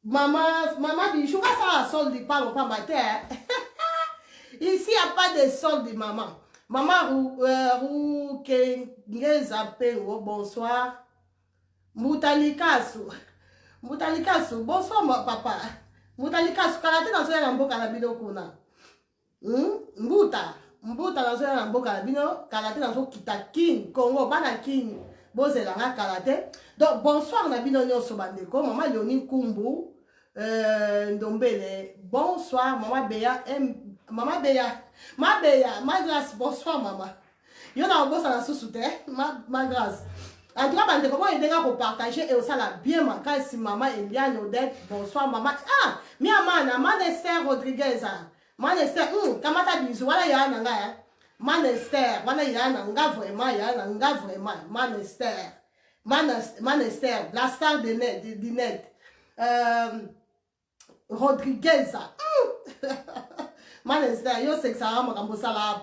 Maman Bijou, ça a solde pas pas matin. Ici, il n'y a pas de solde, maman. Maman Rou bonsoir. Moutalikasu, bonsoir, papa. Moutalikasu, karate dans un ambo karabino kuna. Mbuta dans un ambo karabino, karate dans un kitakin, Congo, banakin, bozelanga karate. Donc, bonsoir, Nabino Nyoso Bandeko, maman Léonie Kumbu. Ndombele, bonsoir, maman Béa, maman Béa, ma grâce, bonsoir, maman. Yo na bossa na sous-souté, ma grâce. En tout cas, bande comment il devra partager et aussi la bien ma si maman Eliane Odette, bonsoir, maman. Ah, mi amana, Manester Rodriguez, Manester, kamata bisou, voilà ya nanga, Manester, voilà ya nanga vraiment, Manester, la star de net, Rodriguez. Manester, yo c'est que ça va me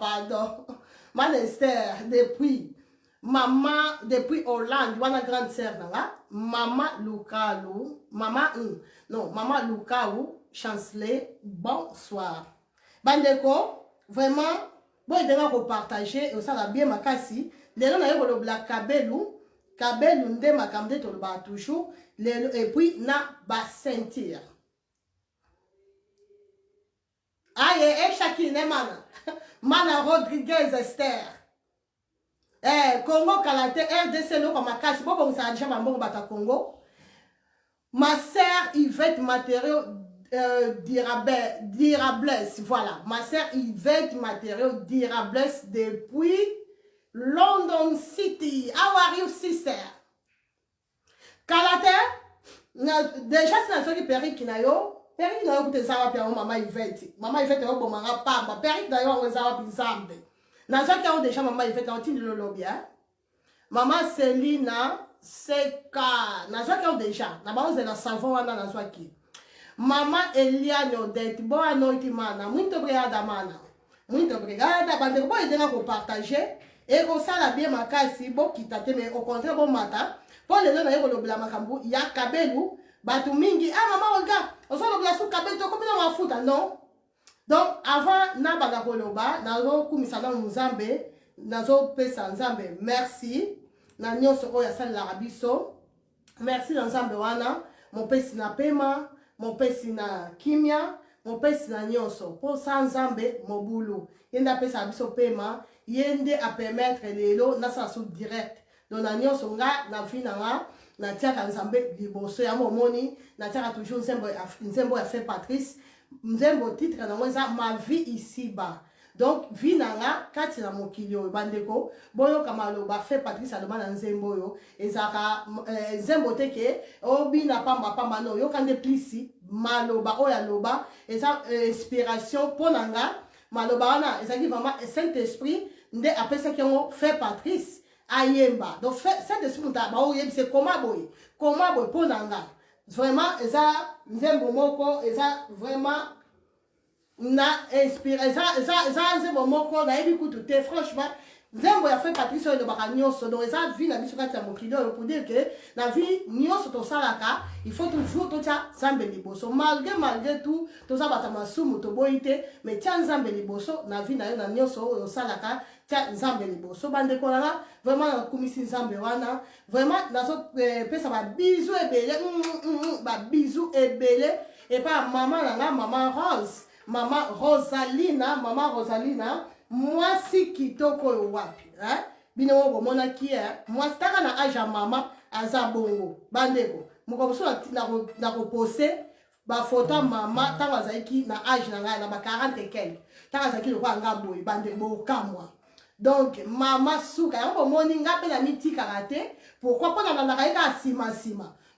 pardon. Manester, depuis maman, depuis Hollande, wana grande sœur là, maman Lukalu, maman Lukalu, chancelier, bonsoir. Bandeko, vraiment, bon il devra repartager et ça va bien makasi. Les gens na yo la kabelu nde makamde to ba toujours, et puis na ba sentir. Aïe, Chakine, Mana Rodriguez Esther. Congo Kalate, RDC, no comme Akashi, bon, ça a déjà mambo bata Congo. Ma sœur Yvette Matériaux Dirables, voilà. Ma sœur Yvette Matériaux Dirables depuis London City. How are you, sister? Kalate, déjà, c'est un truc péri qui n'a yo. Périque na yo kuteza wapi ya mama Yvette. Mama Yvette yo bomanga pamba. Périque na yo weza wapi nzambe. Na zoki ya déjà mama Yvette na otindi lolobi ya. Mama Selina Seka. Na zoki ya déjà. Na ba oze na savon wana na zoki. Mama Eliane Odette. Boa noite mana. Muito obrigada mana. Muito obrigada. Bande ko boy denga ko partager. Et ko sala bien makasi bo kitate mais au contraire bon mata. Pour les gens na yo lobila makambu ya kabelu. Batu mingi, maman, regarde, on s'en oublie sous cabine, combien on va foutre, non? Donc, avant, na badakoloba, nazo kumisana muzambe, nazo pesa nzambe, merci. Na nyonso oya sali larabiso. Merci nzambe wana, mon pesi na pema, mon pesi na kimia, mon pesi na nyonso. Po sa nzambe, mobulu. Yende pesa abiso pema, yende a permettre lelo, na sa sou direct. Donc, na nyonso nga, na fina nga, na tiaka nzambe liboso ya momoni na tiaka toujours nzembo ya fait Patrice nzembo titre na mweza ma vie ici bas donc vie nanga kati na mokili oyo bandeko boyo kamaloba fait Patrice aloma na nzembo yo ezaka nzembo teke obi na pamba no yo kande plisi maloba oya loba eza inspiration ponanga maloba wana ezaki vraiment Saint-Esprit nde apesa kengo fait Patrice ayemba donc cette esprit ta ba oyeb c'est comment boy ponanga vraiment eza nzembo moko eza vraiment na inspiré eza nzembo moko na yebi kutu te franchement nzembo ya fait Patrice de bakanyoso donc eza vie na biso kati ya mokili pour dire que na vie nyoso to salaka il faut toujours to tia nzambe liboso malgré tout to za bata masumu to boite mais tia nzambe liboso na vie na yo na nyoso o salaka nzambe liboso bande kolala vraiment kumisi nzambe wana vraiment nazo pesa ba bisou ebele ba bisou ebele et pas maman nanga maman Rosalina moi si kitoko wapi bino bomona kia moi staka na aja mama azabongo bandeko mukoboso na ko poser ba photo mama tanga zaiki na age na nga na ba 40 et quelques tanga zaiki lo kwa ngaboy bandeko kamwa. Donc, maman souka, on moni ngape na miti karate. Pourquoi pas dans la raïka sima.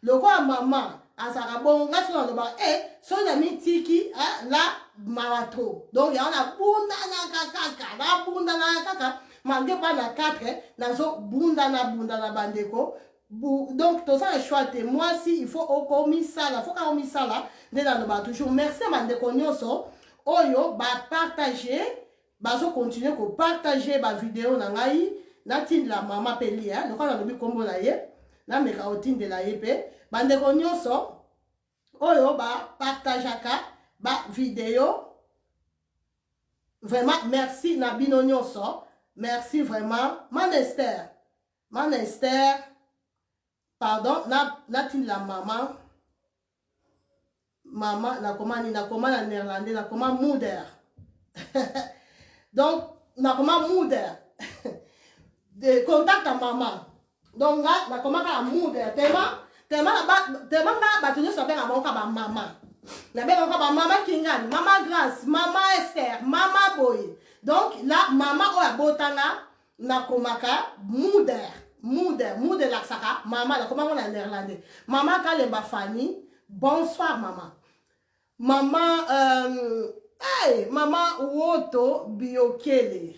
Le roi maman, à sa bon, nga sur le bar, son ami tiki, la marato. Donc, il y a la bunda na kaka, malgré pas la 4, nazo bunda na bandeko. Donc, tout ça, le choix de moi, si il faut au commis ça, il faut qu'on misse ça là, dans le bar toujours. Merci, bandeko nyoso, oyo, ba partager. Bazo continuer ko partager ba vidéo na ngai na tindi la mama peli donc on a lobi kombo na ye na meka otindi la ye pe bande ko nyonso oyo ba partageaka ba vidéo. Vraiment merci na bino nyonso. Merci vraiment Manester. Manester pardon na tin la maman. Maman na comment na néerlandais na comment moeder. Donc na comment moeder. De contact à maman. Donc là na comment ka moeder tellement ba tu ne sais pas ba maman. Na ba ba maman Kingani, maman Grace, maman Esther, maman Boy. Donc là maman o abotanga na komaka moeder la saka maman la comment on a néerlandais. Maman ka le bafani. Bonsoir maman. Maman hey, maman Woto Biokele.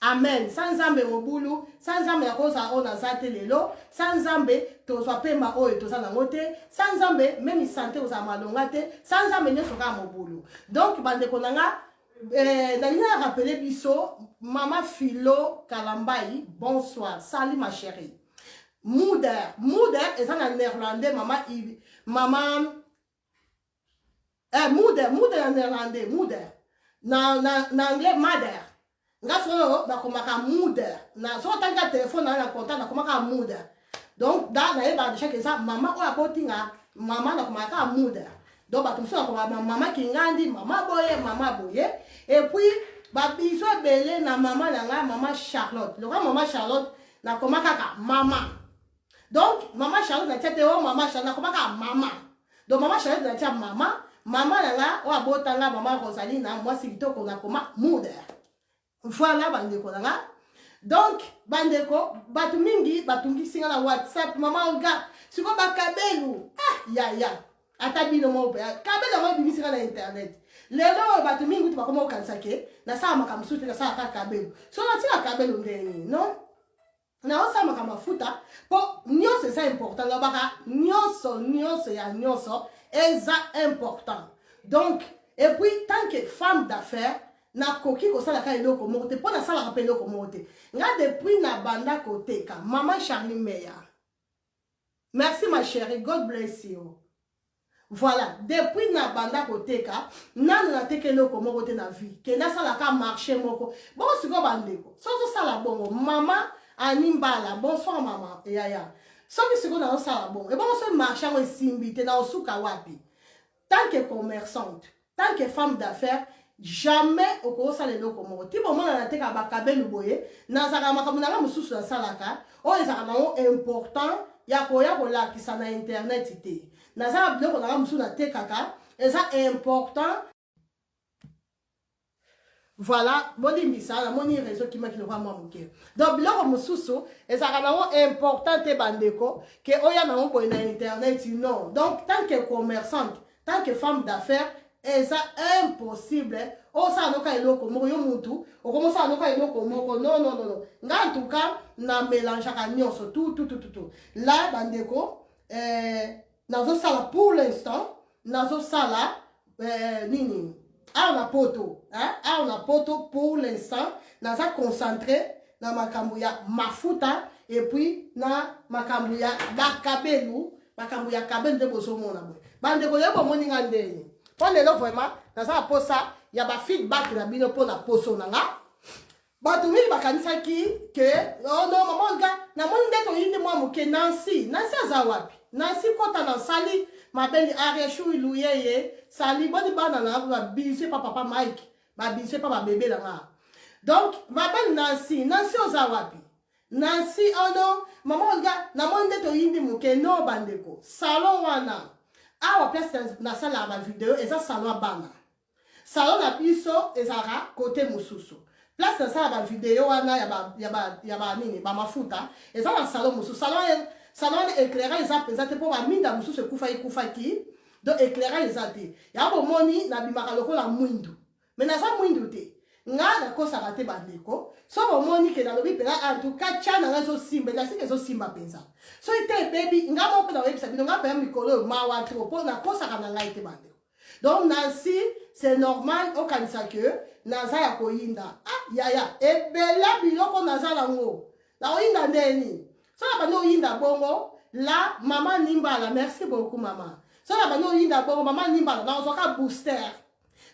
Amen. Sans zambe mobulu, sans zambe ya kosa ona zate lelo, sans zambe to so pema oyo to sana ngote, sans zambe même santé oza malonga te, sans zambe ne soka mobulu. Donc bande konanga na rappeler biso maman Philo Kalambai, bonsoir, salut ma chérie. Moeder est en néerlandais maman moeder en néerlandais moeder na anglais mother nga so ba komaka moeder na so tanga téléphone na contact na komaka moeder donc da na eba de chaque ça maman o abotinga maman na komaka moeder donc ba tumso ko maman Kingandi maman boye et puis ba biso belé na maman na nga maman Charlotte le grand maman Charlotte na komaka ka maman. Donc maman Charlotte na tete o maman Charlotte na komaka maman. Donc maman Charlotte na tete maman. Maman là, ou abotanga maman Rosalie na moi si to kona koma moeder. Voilà bandeko nga. Donc bandeko batu mingi batungi singa na WhatsApp maman olga siko ba kabelu ya atabino mo pe kabelu mo bimi singa na internet. Lelo batu mingi tu bakoma okansake na sa makamsuti na sa kabelu. So na tika kabelu ndeni non? Na osa makamafuta po nyonso c'est important la baka nyonso ya nyonso eza important. Donc et puis tant que femme d'affaires na koki ko sala ka eloko moko te po na sala ka eloko moko te nga depuis na banda côté ka maman Charlie Meya. Merci ma chérie, God bless you. Voilà, depuis na banda côté ka nanu na teke eloko moko te na vie ke na sala ka marché moko bon siko bandeko so sala bongo maman Animbala, bonsoir maman. Yaya. Soki siko na osala bon. Et bon so marchand o simbite na osuka wapi. Tant que commerçante, tant que femme d'affaires, jamais oko osala eloko moko. Ti bon na teka ba kabelu boye, na zaka makambo na mususu na salaka, o ezaka nango important ya koya kolakisa na internet te. Na zaka biloko na mususu na tekaka, eza important. Voilà, bolimbisa na moni réseau qui m'a qui le voit moi moké. Donc biloko mususu ezaka nango important te bandeko ke oya nango boye na internet non. Donc tant que commerçante, tant que femme d'affaires, eza impossible. O sa noka eloko moko yo mutu, o komo sa noka eloko moko non. Nga en tout cas na mélange ka nyonso tout. Là bandeko nazo sala pour l'instant, nazo sala nini on a poto, hein? On a poto pour l'instant. Nous sommes concentrés dans makambuya mafuta et puis na makambuya bakabelu, makambuya kabelu de bosomo na boy. Bande ko yebo moninga ndeni. Pour le vraiment, dans ça posa, il y a ba feedback na bino pour la poso nanga. Batu mili bakanisa ki que oh non maman nga na moni ndeto yindi mwa muke Nancy azawapi. Nancy kota na sali ma belle Arieshu iluyeye sali boni bana na ba bise papa Mike ba bise papa bébé là. Donc ma belle Nancy ozawapi. Nancy oh non maman nga na moni ndeto yindi muke no bandeko. Salon wana. Awa place na sala ba vidéo eza salon bana. Salon na biso ezara côté mususu. Place na sala ba vidéo wana ya ba nini ba mafuta eza na salon mususu. Salon éclairage eza pesate pour ba minda mususu kufa ki. Donc éclairage eza te. Ya bo moni na bimaka lokola mwindu. Mais na sa mwindu te. Nga na kosa rate bandeko. So bo moni ke na lobi pela en tout cas chana nga zo simba la sike zo simba pensa. So ite baby nga mo pe na website nga pe mikolo mawa tropo na kosa kana nga ite bandeko. Donc Nancy c'est normal au kanisa que naza ya koyinda yaya ebela biloko naza lango na oyinda ndeni so na bano oyinda bongo la maman Nimbala merci beaucoup maman so na bano yinda bongo mama nimba na ozoka booster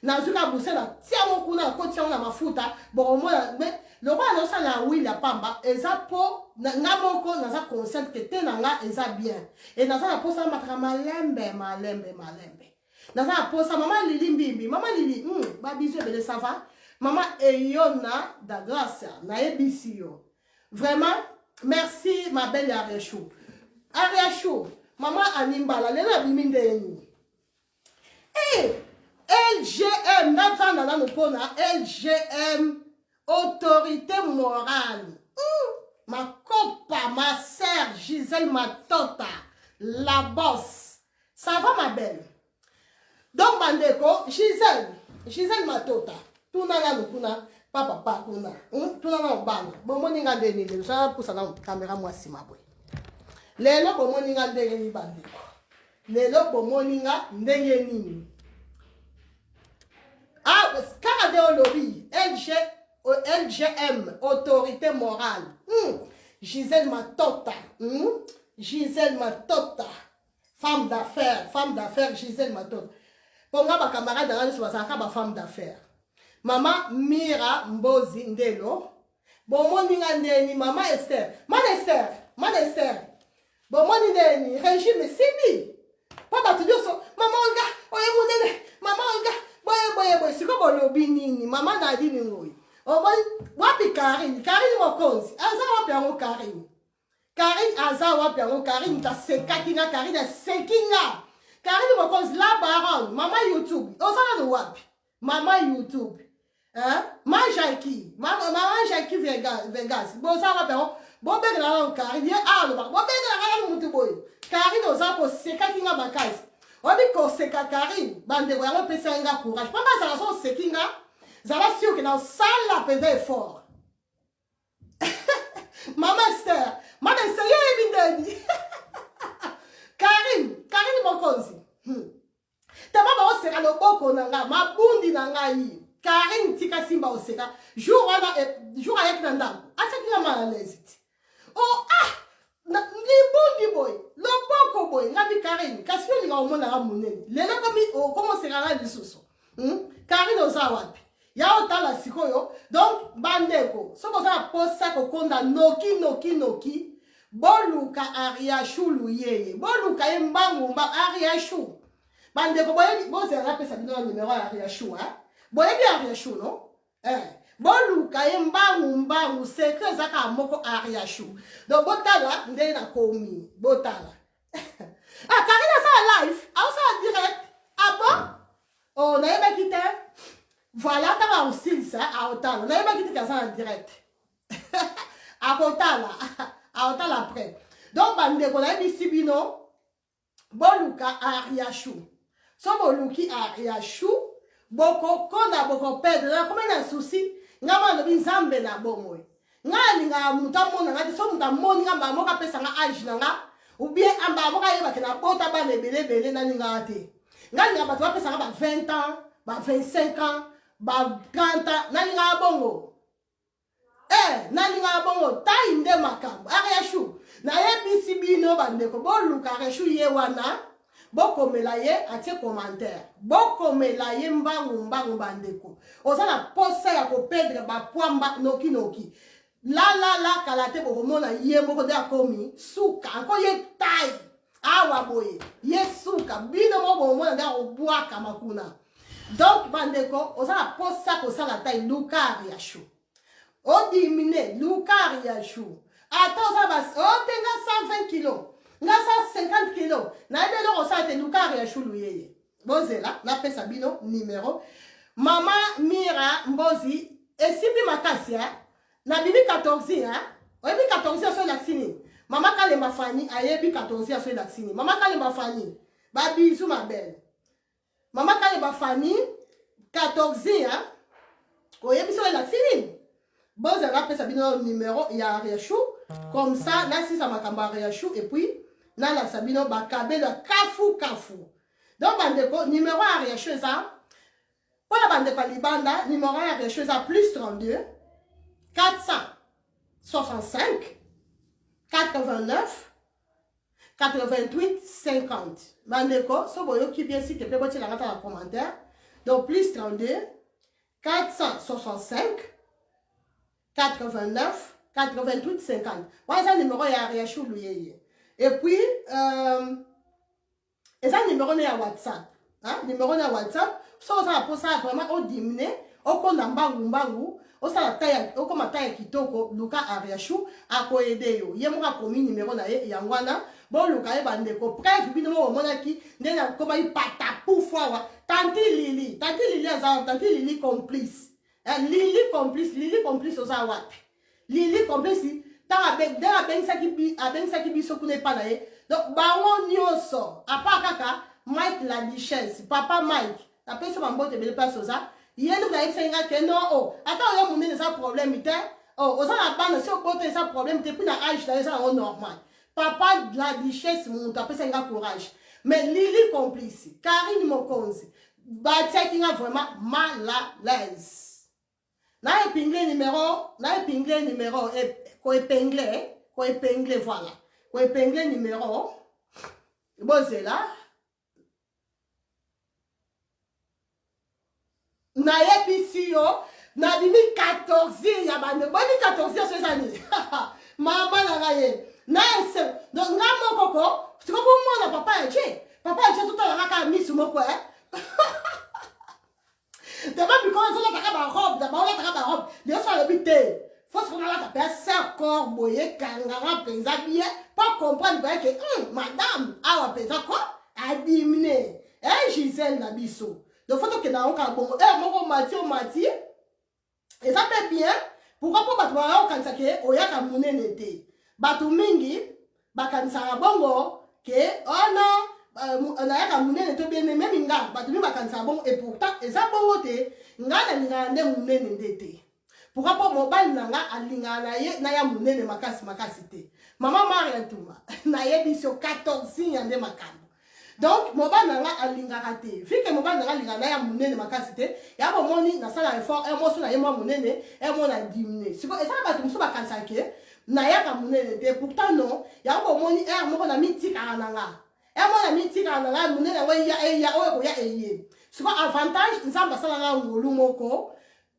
na zuka booster na tia mo kuna ko tia na mafuta bon mo mais le roi no sala wili ya pamba eza po nga moko naza conscient que te na nga eza bien et naza na posa mataka malembe naza na posa mama Lili mbimbi mama Lili ba biso bele ça va mama eyona da grâce na ebisi yo vraiment merci ma belle Ariachou mama animbala lela biminde yeni LGM navanda na pona LGM autorité morale ma copa ma sœur Gisèle Matota la bosse ça va ma belle donc bandeko Gisèle Matota tuna na kuna papa kuna tuna na bana bomoni nga ndeni le ça pour ça na caméra moi si ma boy lelo bomoni nga ndenge ni bandeko lelo bomoni nga ndenge nini kaka de olobi LGM autorité morale Gisèle Matota Gisèle Matota femme d'affaires Gisèle Matota pour nga ba camarade na nso basaka ba femme d'affaires mama Mira Mbozi Ndelo bomoni nga ndeni mama Esther bomoni ndeni régime sibi papa tu so mama Olga oye munene mama Olga boye siko bolobi nini mama na dini ngoyi wapi Karine mokonzi aza wapi yango Karine aza wapi yango Karine ta sekakinga Karine sekinga Karine mokonzi la baronne mama YouTube osana no wapi mama YouTube mama Jackie Vegas boza wapi yango bobengela na Karine ye aloba bobengela na mutu boye Karine oza ko sekakinga bakazi obi ko seka Karine bandeko yango pesa nga courage pamba za so sekinga zala sûr que na sala pede effort mama Esther ye bindeni Karine mokonzi tama ba oseka loboko na nga mabundi na ngai Karine tika simba oseka jour ayek na ndako asakinga malaleziti libundi boy loboko boy ngabi Karine kasi yo linga omona nga munene lelo komo seka nga lisusu Karine oza wapi ya otala sikoyo donc bandeko soko za posa kokonda noki boluka Ariachou luyeye boluka embangu Ariachou bandeko boyebi bozela pesa bino numéro ya Ariachou boyebi Ariachou no boluka embangu secret zaka moko Ariachou donc botala ndenge na komi botala Karine ça live ça direct bon na yeba kite voilà kama usili ça aotala na yeba kite kaza en direct aotala après donc bandeko na yebi bino boluka Ariachou so boluki Ariachou boko konda boko perdre na comme na souci ngama no binzambe na bomoy ngani nga mutamona ngati so mutamoni ngamba moka pesa nga age nga ou bien amba moka yeba kena bota ba lebele na ninga ate ngani nga batwa pesa nga ba 20 ans ba 25 ans ba 30 ans na ninga bongo na ninga bongo time de makambo Ariachou na yebisi bino bandeko boluka Ariachou ye wana bokomela ye atie commentaire bokomela ye mbangu bandeko osala posa ya kopedre bapwamba noki la kalate bokomona ye moko de akomi suka anko ye tai awa boye ye suka bino mo bomona nda obwaka makuna donc bandeko osala posa kosala tai luka Ariachou odimine luka Ariachou ata osala otenga 120 kilos nga 150 kilos na ebelo osala te luka Ariachou luyeye bozela na pesa bino numéro mama Mira Mbozi esibi makasi na bibi 14 oyebi 14 so laksini mama kale mafani ayebi 14 so laksini mama kale mafani ba bisu ma belle mama kale mafani 14 oyebi so laksini bozela pesa bino numéro ya Ariachou comme ça na sisa makamba Ariachou et puis na la sabino bakabelo kafu donc bandeko numéro ya Ariachou ça pour la bandeko libanda numéro ya Ariachou ça plus 32 465 89 88 50. Mandeko, so boyo qui bien si te plaît, tu la dans la commentaire. Donc plus 32 465 89 88 50. Voilà ça numéro ya Ariachou Louyeye. Et puis et ça numéro na WhatsApp. Hein, numéro na WhatsApp. So ça pour ça vraiment au diminuer, au konda mbangu. Osala taya okoma taya kitoko luka Ariachou akoyede yo yemoka komi numéro na ye yangwana bon luka e bandeko bref bino mo monaki ndena koma yi pata poufoa tanti Lili azan tanti Lili complice Lili complice osa wapi Lili complice ta abeng saki biso kune pa na ye donc bango nyonso apa kaka Mike la Duchesse papa Mike la peso mambote bele place osa yendo na yexenga ke no oh ata yo munene sa problème ite oh oza na bana si okote sa problème te puis na âge na ça normal papa de la Duchesse mon tapé senga courage mais Lili complice Karine Mokonzi batia kinga vraiment mal à l'aise na épinglé numéro ko épinglé voilà ko épinglé numéro bon c'est là na yebisi yo na bimi 14 ya bande boni 14 so zani mama na gaye na ese donc ngamo koko siko mona papa eche tout la ka misu moko dama because on taka ba robe dama on taka ba robe de so le bité faut qu'on a la taper ça corps boye kangara penza bien pas comprendre ba que madame awa penza ko adimine Gisèle na biso. Donc, il faut que nous ayons mati. Et ça fait bien. Pourquoi pas que nous ayons un peu de temps? Batu mingi, bakansara bongo, que, oh non, on a un peu bien aimé, minga, batu mingi bakansara bongo, et pourtant, et ça bongo te, nga na munene te. Pourquoi pas mobile nanga alinga na ya munene makasi te. Maman Maria Touma, na ye biso 14 yande makamba. Donc, mon ban n'a alinga raté. Vu que mon ban n'a alinga na ya munene makasite, ya bo moni na sala effort, e mo so na ye mo munene, e mo na diminuer. C'est ça ba tumso ba kansake, na ya ka munene te. Pourtant non, ya bo moni e mo na miti kananga. E mo na miti kananga munene we ya o ya eye. C'est avantage nzamba sala nga ngolu moko.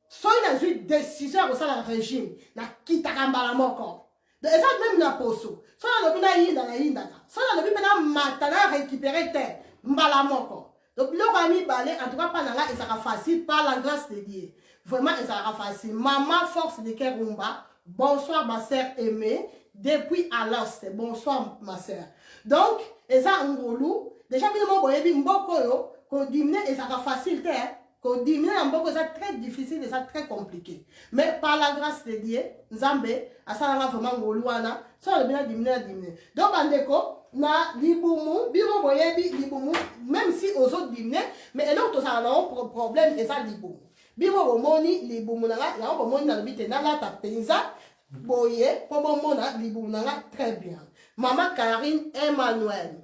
So na zui décision ko sala régime na kitaka mbala moko. Et ça même na poso. So na lobi na yinda ka. So na lobi na matana récupérer terre mbala moko. Donc le ami balé en tout cas pas nanga et ça sera facile par la grâce de Dieu. Vraiment et ça sera facile. Maman force de Kerumba. Bonsoir ma sœur aimée depuis à l'Est. Bonsoir ma sœur. Donc et ça ngolu déjà bien mo boyebi mboko yo ko diminuer et ça sera facile terre. Qu'on diminue en beaucoup, c'est très difficile et c'est très compliqué. Mais par la grâce de Dieu, Nzambe, à ça, on a vraiment ngoluana, ça, on a bien diminué. Donc, en déco, na libumu, biro boyebi, libumu, même si aux autres diminuent, mais l'autre, ça a un problème, et ça, libumu. Biro bomoni, libumu, na bomoni, na l'habité, na la tapenza, boye, pour bomona, libumu, na très bien. Maman Karine Emmanuel.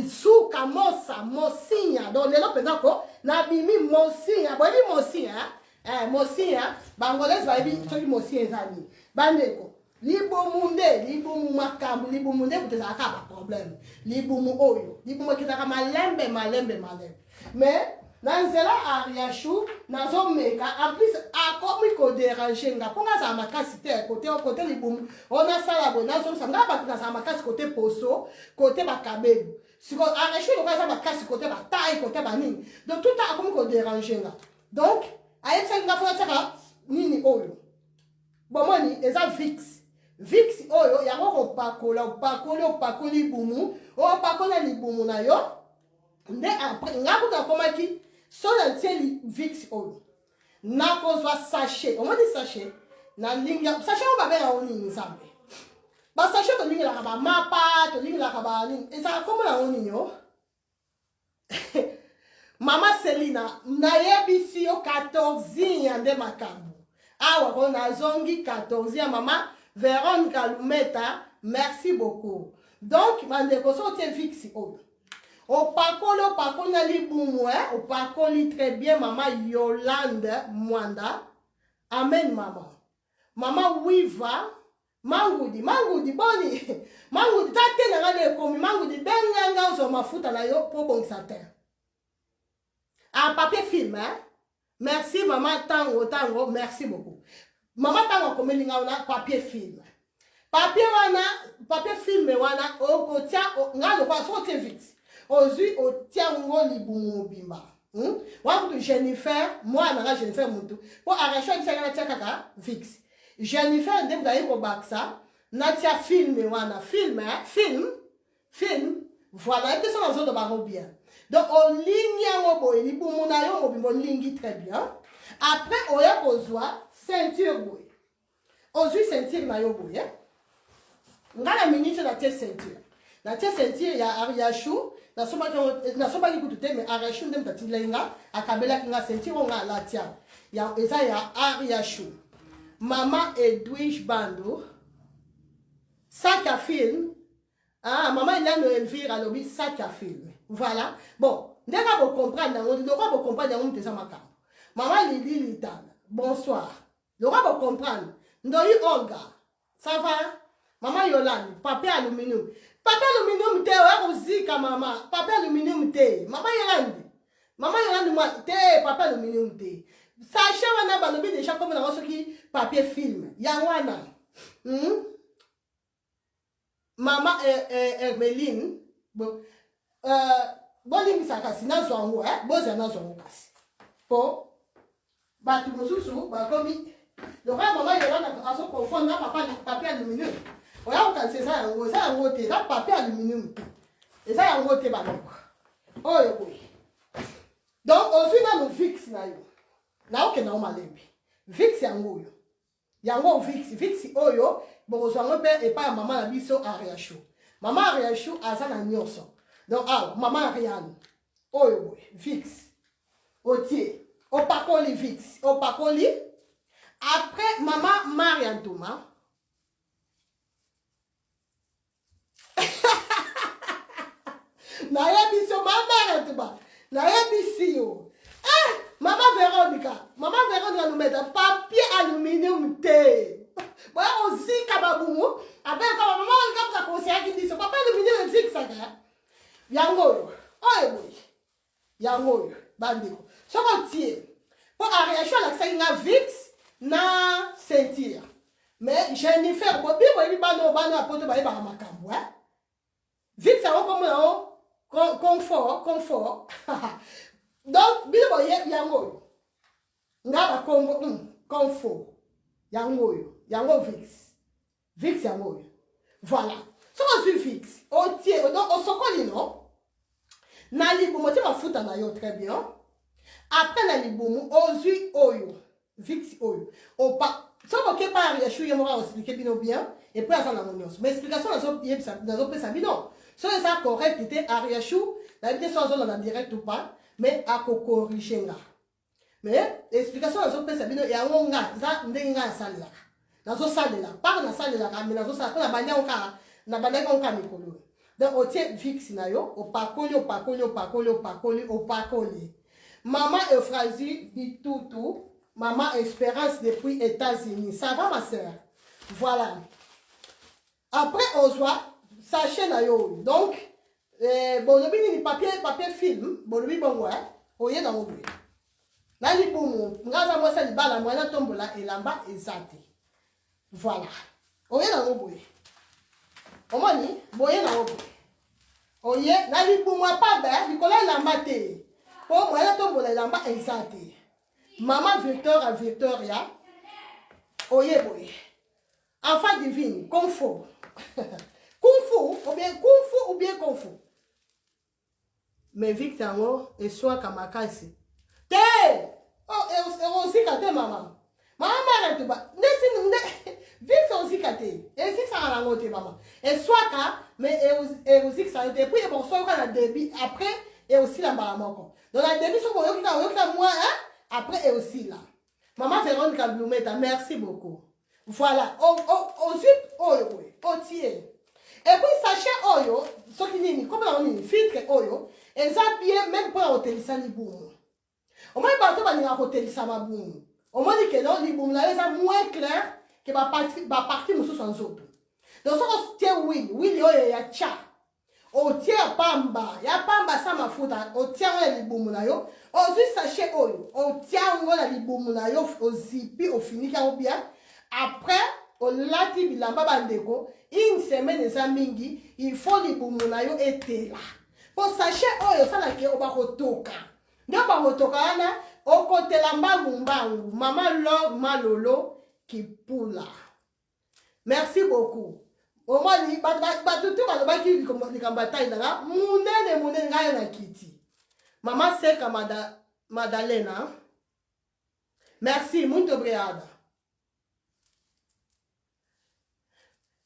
Suka mosa mosinya donc lelo penda ko na bimi mosinya bobi mosinya mosinya bangolese babi soki mosinya ezali bandeko libumu makambu libumu nde kuteza ka problème libumu oyo libumu kitaka malembe mais nanzela Ariachou nazo meka en plus akomi ko déranger nga ponga za makasi te côté libumu ona sala bona zo sanga ba za makasi côté poso côté bakabebu siko Ariachou ko za makasi côté ba taille côté ba nini donc tout a akomi ko déranger nga donc ayetsa nga fona tsaka nini oyo bomoni eza vix oyo yango ko pakoli libumu o pakola libumu na yo nde après nga ko komaki so na tieli vix oyo na kozwa sachet on dit sachet na linga sachet on ba bela oni nzambe ba sachet to linga la ba mapa to linga la ba ni eza comme la oni yo mama Selina na yebisi yo 14 yande makambu awa ko na zongi 14 ya mama Véronique Kalumeta merci beaucoup donc mande ko so tie vix oyo au pakolo na libumu au pakoli très bien maman Yolande Mwanda amen maman Wiva Mangoudi boni. Mangoudi tate na ngale komi mangoudi benga zo mafuta na yo pour bon satin. Ah papier film hein. Merci maman tango, merci beaucoup. Maman tango komeli nga papier film. Papier film wana o tia ngalo kwa so te vite. Ozui o tia ngo libumu bimba. Wakutu Jennifer, moi na Jennifer mutu. Po arracher une série na tia kaka Vix. Jennifer ndem ga yiko baksa na tia film wana film. Voilà, et que ça na zo de baro bien. Donc on ligne yango boy libumu na yo mobimbo lingi très bien. Après oya kozwa ceinture boy. Ozui ceinture na yo boy. Ngala minute na tia ceinture. Na tia ceinture ya Ariachou. Na soba ki kutute mais Ariachou ndem tatilenga akabela kinga ceinture nga la tia. Ya eza ya Ariachou. Mama Edwige Bando. Sac à film. Ah, maman il a no Elvira lobi sac à film. Voilà. Bon, ndeka bo comprendre ngo ndoko bo comprendre ngo mtesa makambo. Maman Lili Litana. Bonsoir. Ndoko bo comprendre. Ndoi Olga. Ça va? Maman Yolande, papier aluminium. Papier aluminium te o zika mama. Papier aluminium te. Maman Yolande moi te papier aluminium te. Sachez wana balobi déjà comme na soki papier film. Yangwana. Maman Hermeline, bon, kasi na zongo, boza na zongo kasi. Po, batu mususu, bakomi, le roi maman Yolande a so confondre na papier aluminium. Oya okanse za yango te, na papier aluminium te. Eza yango te baloko. Oyo boy. Donc, ozwi na no Vix na yo. Na oke na omalembi. Vix yango yo. Yango Vix oyo. Bon, on s'en et pas maman la biso Ariachou. Maman Ariachou a ça na nyonso. Donc, maman Ariane. Oh, Vix. Otier. Opakoli Vix. Opakoli. Après, maman Marianne Thomas. Naya biso, maman Marianne Thomas. Naya bisio. Maman Véronica nous met un papier aluminium thé. Voilà aussi kababumu. Après quand maman on comme ça conseiller qui dit ce papier aluminium existe ça gars. Yango. Oh boy. Yango. Bandiko. So on tient. Pour Ariachou la ça Vix na sentir. Mais Jennifer bobi bobi bano apoto ba ba makambo hein. Vix ça comme là confort. Donc bilo boye yango. Ngaba Congo confort. Yango Vix yango. Voilà. So on suit Vix. On tient, on sokoli non. Na libumu ti mafuta na yo très bien. Après na libumu ozui oyo. Vix oyo. Opa. So boke pa Ariachou yemora expliquer bino bien et puis ça na monios. Mais explication na zo pesa bino. So ça correct était Ariachou, na été soit en direct ou pas, mais à corriger là. Mais explication na zo pesa bino ya ngonga za ndenga salela. Nazo salela, pas na salela mais nazo salela na banya onka na banya onka mikolo. Donc on tient Vix na yo, opakoli. Maman Euphrasie dit tout. Maman Espérance depuis États-Unis. Ça va ma sœur? Voilà. Après on voit sachet na yo. Donc bon le bini papier film, bon le bon ouais, oye dans mon na libumu ngaza mwasa libala mwana tombola elamba ezate. Voilà. Oye na ngoboye. Omoni boye na ngoboye. Oye na libumu apabe likola elamba te. Po mwana tombola elamba ezate. Maman Victoria. Oye boye. Enfant divine, confort. Kung fu ou bien kung fu. Mais Victor et soit kamakasi. Te! Oh, aussi kate maman. Maman arrête pas. Victor aussi kate. Et si ça a la maman. Et soit ka, mais et aussi ça a été puis bon soit ka la débit après et aussi la maman. Donc la débit sont bon moi hein. Après et aussi là. Maman Véronica Blumeta, merci beaucoup. Voilà. Ensuite, otier. Et puis sachez oyo, ce qui n'est comme on dit filtre oyo, et ça bien même pour hôtel ça ni boum. On m'a pas tout ba ni hôtel ça ma boum. On m'a dit que non, ni boum là ça moins clair que parti mosusu ya nzoto. Donc soki otie wili oyo ya cha otie ya pamba sa mafuta otie yango ya libumu na yo ozwi sachet oyo otie yango na libumu na yo ozipi ofiniki yango bien après olati bilamba bandeko une semaine eza mingi il faut libumu na yo etela po sachet oyo osalaki obakotoka nde obakotoka wana okotela mbangu mama Laure Malolo Kipula. Merci beaucoup. Au moins batutu balobaki likambo ya tai nanga munene ngai na kiti. Mama Seka Madalena. Merci, muito obrigada.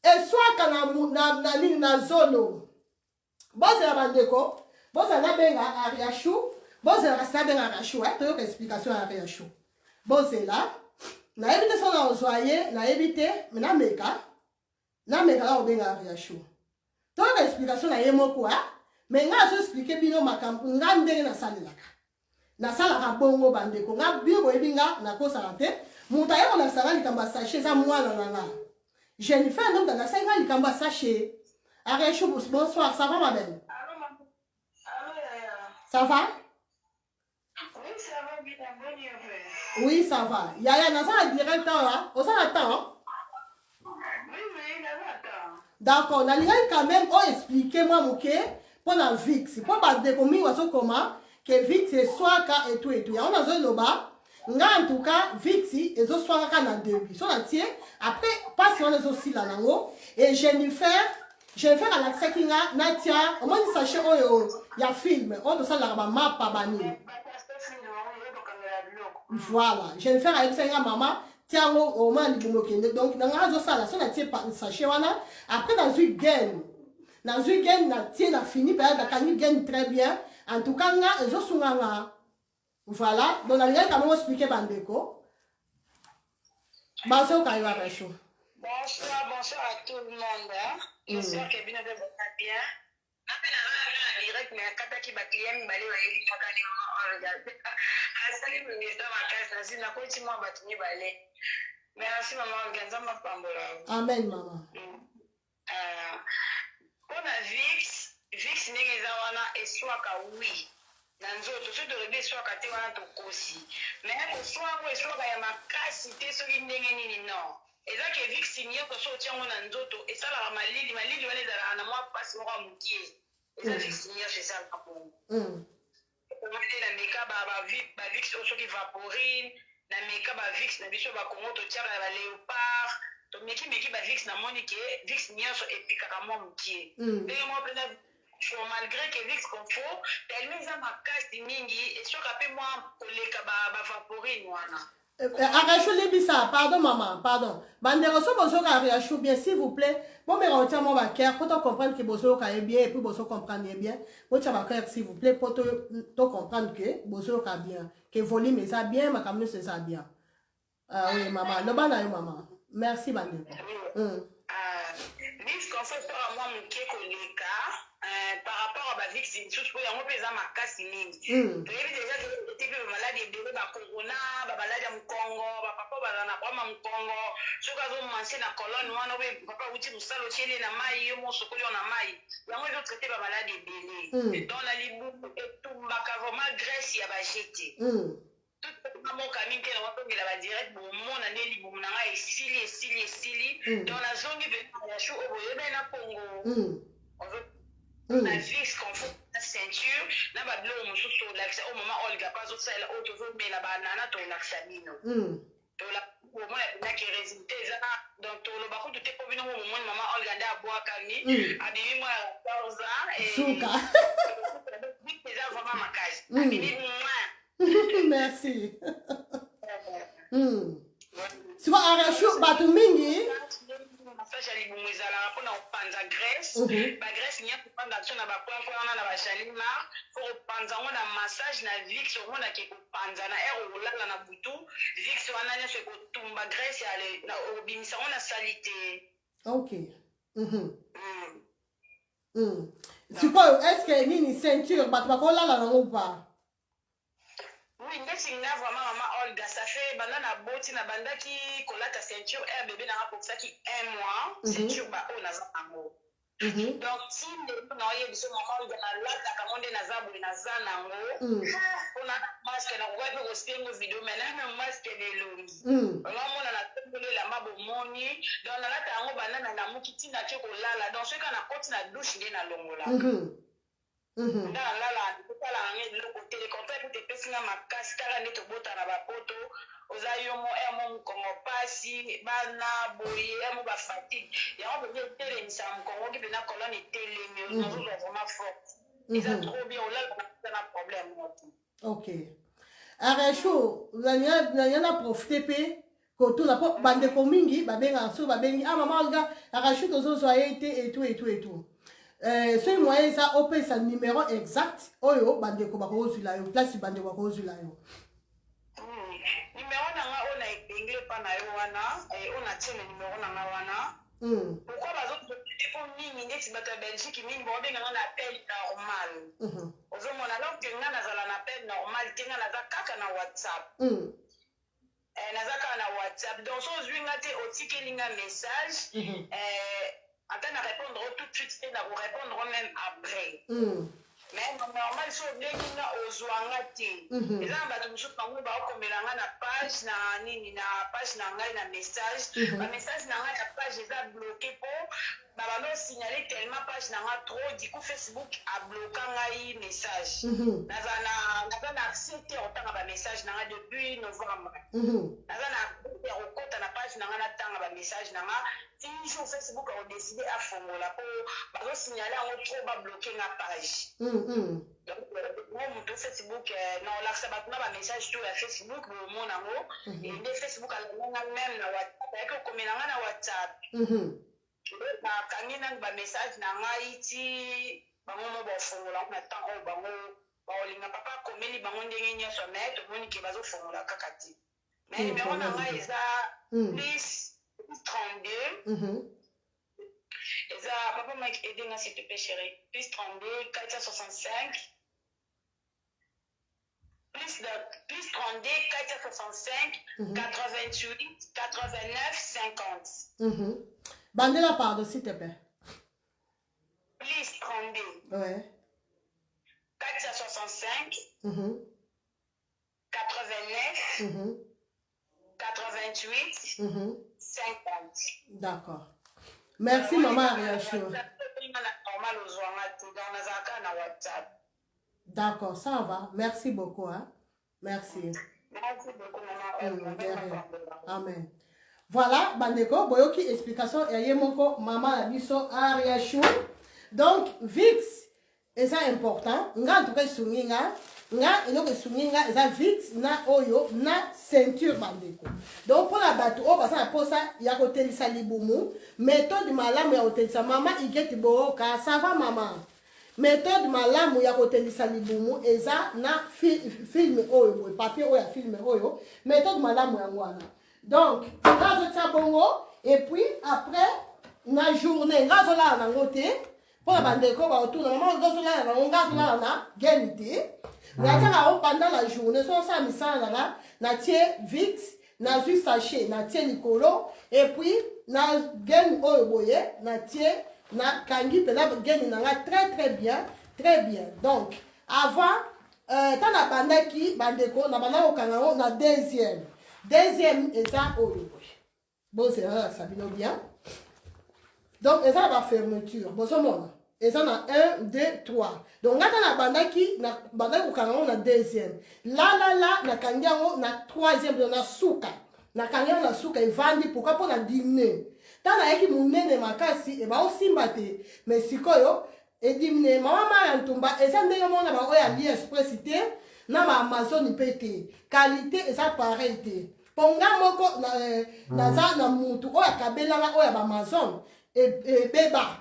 Eswaka na zolo. Bozela bandeko, bozela benga Ariashu, bozela kasi benga Ariashu, toyoka explication ya Ariashu. Bozela na ebite so na ozoye, na ebite na meka la obenga Ariashu. Toyoka explication na ye moko mais nga so expliquer bino makambo nga ndenge na salelaka. Na salaka bongo bandeko, nga bino boyebinga na kosala te. Muta ye na sala likamba sachet za mwana na nga. Jennifer donc dans la salle likamba sachet. Ariashu, bonsoir, ça va ma belle? Ça va? Oui, ça va bien, bonne nouvelle. Oui, ça va. Yaya, na ça directeur là, on s'en attend. Oui, attends. D'accord, on a quand même expliquez-moi moké pour la VIX. Pour pas de commis ou comment que VIX c'est soit ka et tout. On a besoin de bas. En tout cas, VIX et zo soit ka na début. So la tie après passe on les aussi là nango et Jennifer à l'accès qui na tia au moins sachet oyo ya film on doit ça la map pa bani. Voilà, Jennifer a l'accès maman tiens au moins libumo kende donc dans la zo ça la so na tie pa sachet wana après dans une gain na tie na fini période da kani gain très bien en tout cas nga zo sunga voilà donc on a quand même expliquer bandeko. Bonsoir Ariashu. Bonsoir à tout le monde. J'espère que bien de vous bien. Direct mais quand qui ba client balé wa eli pakani mama regarde. Asali ministre ma casa sina ko ti mo batuni balé. Merci maman organiza mapambola. Amen maman. Pour la VIX ndenge za wana eswaka oui. Nanzoto so de rebe swaka te wana to kosi. Mais eswaka ya makasi te so ndenge nini non. Eza ke VIX niyo ko so tiango na nzoto esala malili wana ezala na mwa pasi moko mukie. Eza VIX niyo c'est ça le bon. Na meka ba VIX oso ki vaporine, na meka ba VIX na biso ba kongo to tiaka ba léopard, to meki ba VIX na moni ke VIX niyo so epikaka mwa mukie. Ndenge mo pena malgré que VIX confort, tellement ça makasi mingi et soka pe moi koleka ba vaporine wana. Ariashu Libisa, pardon maman, pardon. Bandero so bozo ka Ariashu bien s'il vous plaît. Bon me retient mon cœur pour te comprendre que bozo ka est bien et puis bozo comprendre bien. Bon tu vas cœur s'il vous plaît pour te comprendre que bozo ka bien, que volume est ça bien, ma camino c'est ça bien. Oui maman, no bana yo maman. Merci bandero. VIX confort pour moi mon qui koleka. Par rapport à VIX, c'est une chose pour moi pesa makasi mingi. Toyebi déjà que type de maladie de ba corona, ba maladie ya Congo, ba papa ba na kwa Congo, soka zo manse na colonne wana we papa uti musalo chele na mai yo mo sokoli na mai. Yango zo traiter ba maladie belé. Dans la libu et tout mbaka vraiment graisse ya ba jeté. Tout mon camin que na wato la direct bon mon ane libu na ngai esili dans la zone de la chou oboyebe na Congo. La VIX confort la ceinture na ba blo mususu laksa o mama Olga pazo sala o to zo mela banana to laksa bino to la au moins na ki résultat za donc to lo ba ko te ko bino mo mama Olga nda boa kani abimi moi 14 ans et suka déjà vraiment makasi abimi moi merci tu vois Ariashu batu mingi massage ali bumwezala pona opanza graisse ba graisse nya kupanda action na ba point na ba jalima pour opanza na massage na VIX on a ke opanza na air olala na butu VIX wana nya se ko tumba graisse ale na obimisa on a salité. OK. Tu crois est-ce que nini ceinture batu bakolala na ou pas? Oui, Oui, ndeti nga vraiment maman Olga, ça fait banana boti na bandaki kolata ceinture air bébé na pour ça qui 1 mois, ceinture ba o na za nango. Donc si le na oye biso maman Olga na lata kamonde na za boy na za nango. On a masque na kwa pe ko stengo video mais na masque ne longi. On mona na tembele la mabo moni, donc na lata yango banana na mukiti na tiko lala. Donc ce kana koti na douche nge na longola. Dans la kotala ngé le côté les comptes pour te pesinga makasi kala neto bota na bapoto ozayomo emo kongo pasi bana boye emo ba fatigue ya on peut télé misa kongo ki bena colonne télé mais on joue vraiment fort ils a trop bien là on a problème. OK Arracho la na profiter pe ko tout la bande ko mingi ba benga so ba bengi ah maman Olga Arracho tozo so été et tout ce moyen ça opé sa numéro exact oyo bande ko ba ko zula yo place bande ko zula yo numéro na nga ona engle pa na yo wana ona tiene numéro na nga wana pourquoi bazo téléphone mingi ndeti bato ya Belgique mingi bo benga na appel normal ozomona donc que nga nazala na appel normal te nga naza kaka na WhatsApp naza kaka na WhatsApp donc so ozwi nga te otikeli nga message attends à répondre tout de suite et à vous répondre même après. Mais normal si on bien aux ouangati. Et là on va tout sur quand on va comme na page na nini na page na ngai na message. Le message na ngai la page est bloqué pour bah non signaler tellement page na nga trop du coup Facebook a bloqué ngai message. Na accepté autant ba message na nga depuis novembre. Na compte na page na nga na tanga ba message na nga toujours Facebook a décidé à formuler pour ba signaler en trop ba bloquer na page. Donc mon Facebook non là ça va ba message tout la Facebook mon nango et le Facebook a même na WhatsApp avec comme na WhatsApp. Na kangi na ba message na ngai ti bango mo ba formuler na temps o bango ba olinga papa komeli bango ndenge nyoso mais to moni ke bazo formuler kakati. Mais numéro na ngai eza plus 32 eza papa m'a aidé na s'il te plaît chérie plus 32 465 plus 32 465 88 89 50 Bandez la part s'il te plaît. Plus 32 ouais 465 89 88 50. D'accord. Merci maman Ariacho. D'accord, ça va. Merci beaucoup. Hein? Merci. Merci beaucoup maman. Amen. Voilà, bandeko, boyoki explication et moko maman biso Ariacho. Donc VIX, et ça important. Nga tout cas souminga. Nga eloko souminga eza VIX na oyo na ceinture bandeko. Donc pour la bateau o basa posa ya kotelisa libumu, méthode malamu ya kotelisa mama igeti boka, ça va maman. Méthode malamu ya kotelisa libumu eza na film oyo, papier oyo ya film oyo, méthode malamu ya ngwana. Donc, ngazo tsa bongo et puis après na journée ngazo la na ngote pour la bandeko ba autour maman ngazo la na ngazo la na genité. Pendant la journée, so ça mi ça là, na tie VIX, na ju sachet, na tie likolo et puis na gain oyo boye, na tie na kangi pe na gain na très bien, très bien. Donc avant tant na bandaki bandeko na bandako kango na deuxième et ça oyo. Bon c'est là ça bien bien. Donc et ça va fermeture. Bon ce monde. Et ça na 1 2 3. Donc ngata na bandaki na bandaki kango na deuxième. Là na kangiango na troisième na suka. Na kangiango na suka evandi pourquoi pour na dîner. Tana yaki munene makasi e ba osimbate. Mais sikoyo e dîner mama mara ntumba eza ndenge mona ba oya AliExpress te na ma Amazon pété. Qualité eza pareil te. Ponga moko na za na mutu oya kabela oya ba Amazon e beba.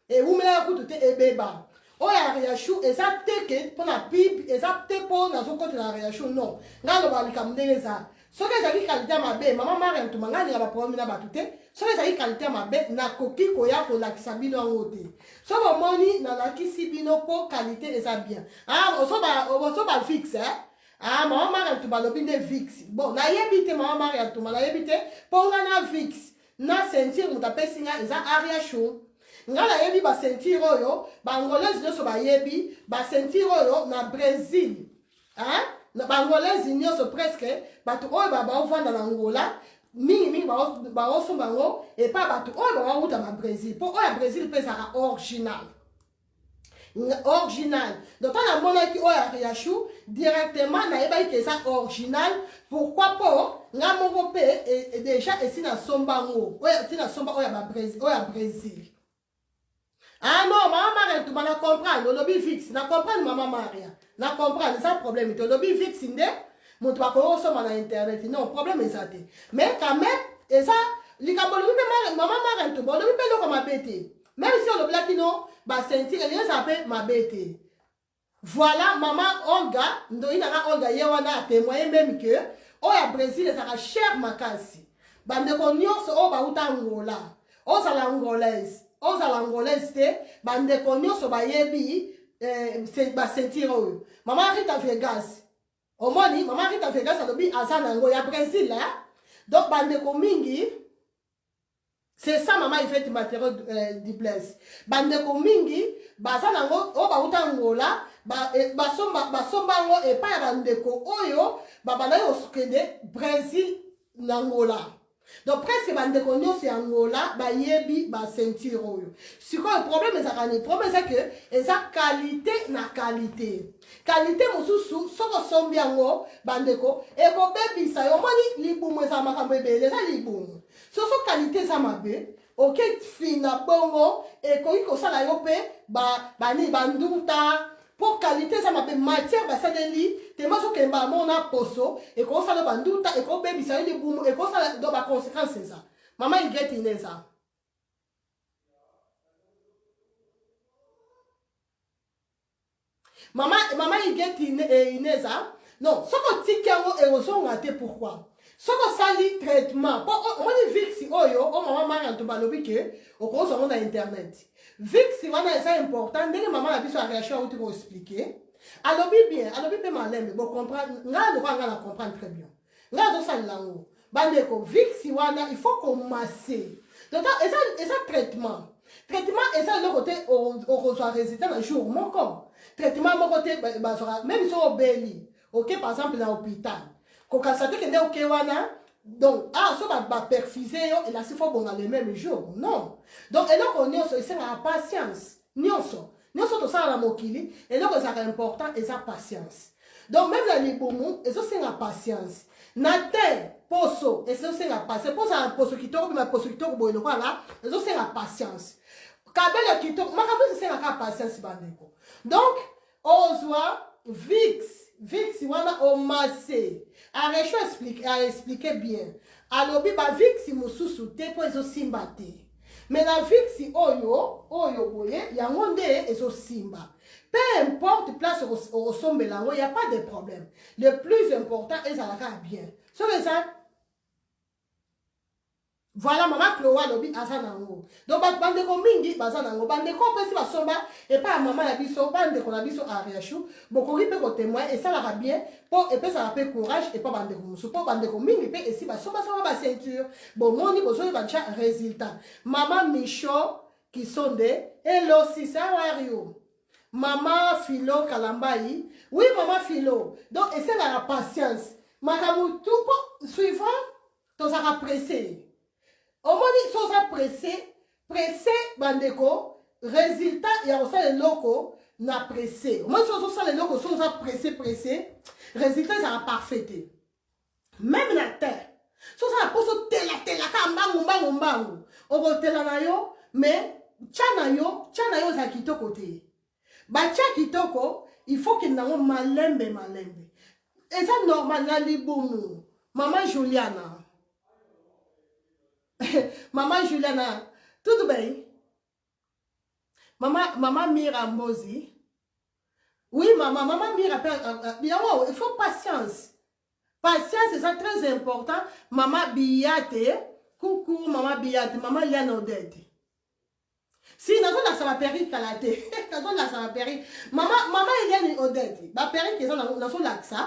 Et vous me l'avez écouté et béba. Oh ya réachou et ça teke pour la pipe et ça te pour dans son côté la réachou non. Là le bali comme des ça. Ce que j'ai qualité ma bé maman mari tout manga la problème na batute. Ce que j'ai qualité ma bé na koki koya ko la kisabino en côté. So moni na la kisibino pour qualité et ça bien. Ah on so ba fixe hein. Ah, maman Maria Touma lobi de Vix. Bon, na yebite maman Maria Touma, na yebite ponga na Vix. Na sentir mutape singa eza aria show. Nga na yebi ba sentir oyo, ba angolaise nyoso ba yebi, ba sentir oyo na Brésil. Hein? Na ba angolaise nyoso presque, batu oyo ba ovanda na Angola, mingi ba osomba ngo et pas batu oyo ba uta na Brésil. Po oyo Brésil pesa original. Original. Donc, quand on a dit Riachou, directement, on a dit ça original. Pourquoi pas? On a et déjà, et si na sombango, si na sombango, au Brésil. Ah non, maman Maria, tu m'as compris. Le lobby fixe, na comprendre maman Maria. Na comprendre, c'est ça le problème. Le lobby fixe, inde, mon toit qu'on somme na internet. Non, problème est ça. Mais quand même, et ça, les Camerounais, maman Maria, tu m'as dit comme un pété. Même si on le blague, non, bah sentir, elle s'appelle ma bête. Voilà, maman Olga, Olga Yewana a témoigné même que, au Brésil, ça a cher ma casse. Bande cognos, au Bauta Angola, aux Angolaises, bande cognos, au Bayebi, bah sentir eux. Maman Rita Vegas. Au moni, maman Rita Vegas, a l'obi à Sanango, il y a Brésil là. Donc, bande comingi. C'est ça, maman, il fait du matériel du place. Bande mingi, baza nango, o ba utangola, basomba ngo et pas bandeko oyo, babana yo skede Brésil nangola. Donc presque bandeko nyo c'est Angola, ba yebi ba sentir oyo. C'est quoi le problème ça kani? Le problème c'est que eza qualité na qualité. Qualité mususu soko sombi yango bandeko e ko bebisa yo moni libumu eza makambo ebele eza libumu. Soso qualité ça mabe, ok fina bongo et ko sala yo pe bani banduta pour qualité ça mabe matière ba sadeli te maso kemba mona poso et ko sala banduta et ko baby ça li boum et ko sala do ba conséquence c'est ça. Maman il get in ça. Maman il get in ça. Non, ce que tu as et on a pourquoi? Ce que ça dit traitement, on dit Vix oyo, on maman Maria Touma lobi que au cours sur internet. Vix c'est important, dès que maman a vu sa réaction, on te expliquer. Alors bien, alors bien malin, mais bon comprendre, on va comprendre très bien. Là on s'en langue. Bandeko Vix il faut commencer. Donc et ça traitement. Traitement et ça de l'autre côté on reçoit résultat un jour mon corps. Traitement mon côté même sur au belly. OK par exemple dans l'hôpital. Quand ça dit que n'est OK wana donc so ba perfuser et là c'est faut bon le même jour. Non. Donc et donc on est c'est la patience. Nyonso to ça la mokili et donc ça important et ça patience. Donc même la libomu et ça c'est la patience. Natin poso et ça c'est la patience. Pour ça poso qui tombe mais poso qui tombe bon là, et ça c'est la patience. Kabel qui tombe, ma kabel c'est la patience bandeko. Donc Ozwa Vix wana o massé. Arecho expliquer bien. Alobi ba Vix mususu te po ezo simba te. Mais la Vix oyo boye yango nde ezo simba. Peu importe place au sombe lango, il y a pas de problème. Le plus important est ça la bien. Sur les ça voilà maman Chloé lobi azanango. Donc bande ko mingi bazanango bande ko pesi basomba et pas maman la biso bande ko la biso ariachou boko ripe ko témoin et ça la va bien pour et ça la courage et pas bande ko musu pour bande ko mingi pe et si basomba ça ba ceinture bon moni besoin ba cha résultat maman Micho qui sont des hello si ça are you maman Philo Kalambai oui maman Philo donc et c'est la patience makamu tout suivant to ça pressé. Au moins, ils sont pressés, bandeko, résultat, il y a aussi les locaux, n'a pressé. Au moins, ils sont les locaux, ils sont pressés, résultat, ça a parfaité. Même la terre, ils sont à poser tela, kambangu, on va tela na yo, mais, tchana yo, ça kito côté. Bah, tcha kitoko, il faut qu'il n'ait malembe. Et ça, normal, na liboumou. Maman Juliana. Maman Juliana, tout bien? Maman Mira Mbozi. Oui, maman Mira, il faut patience. Patience, c'est ça très important. Maman Biate, coucou, maman Biate, maman Liane Odette. Si nazolakisa baperike kala te nazolakisa baperike mama eliane odete baperike eza nazolakisa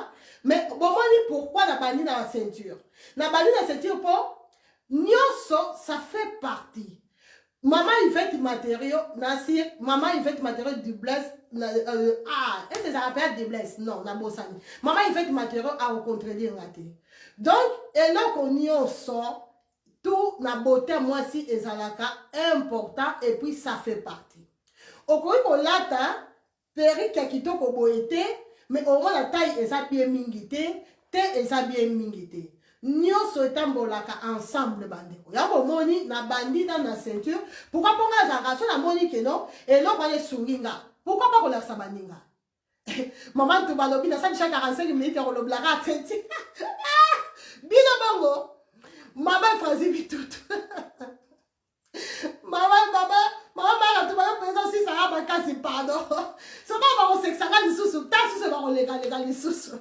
mais bomoni pourquoi na bandi na baceinture na bandi na ceinture mpo nyonso ça fait partie Maman Yvette matériaux, Nassir, maman Yvette matériaux du bless, est-ce que ça rappelle du bless? Non, na bossani. Maman Yvette matériaux a rencontré des ratés. Donc, et là qu'on y sort, tout na beauté, moi si et zalaka, important, et puis ça fait partie. Au cours qu'on lata, péri kakito ko boete, mais au moins la taille est sa bien mingité, te est sa bien mingité. Nyonso etambolaka ensemble bandeko ya bomoni na bandi na ceinture pourquoi ponga za raso na moni ke non et non va les sunginga pourquoi pas kolakisa baninga maman to balobi na chaque 45 minutes ko loblaka tenti bino bango maman Franzi bitutu maman to ba pesa si ça ba kasi pardon so ba ba seksanga lisusu ta susu ba ko lega lisusu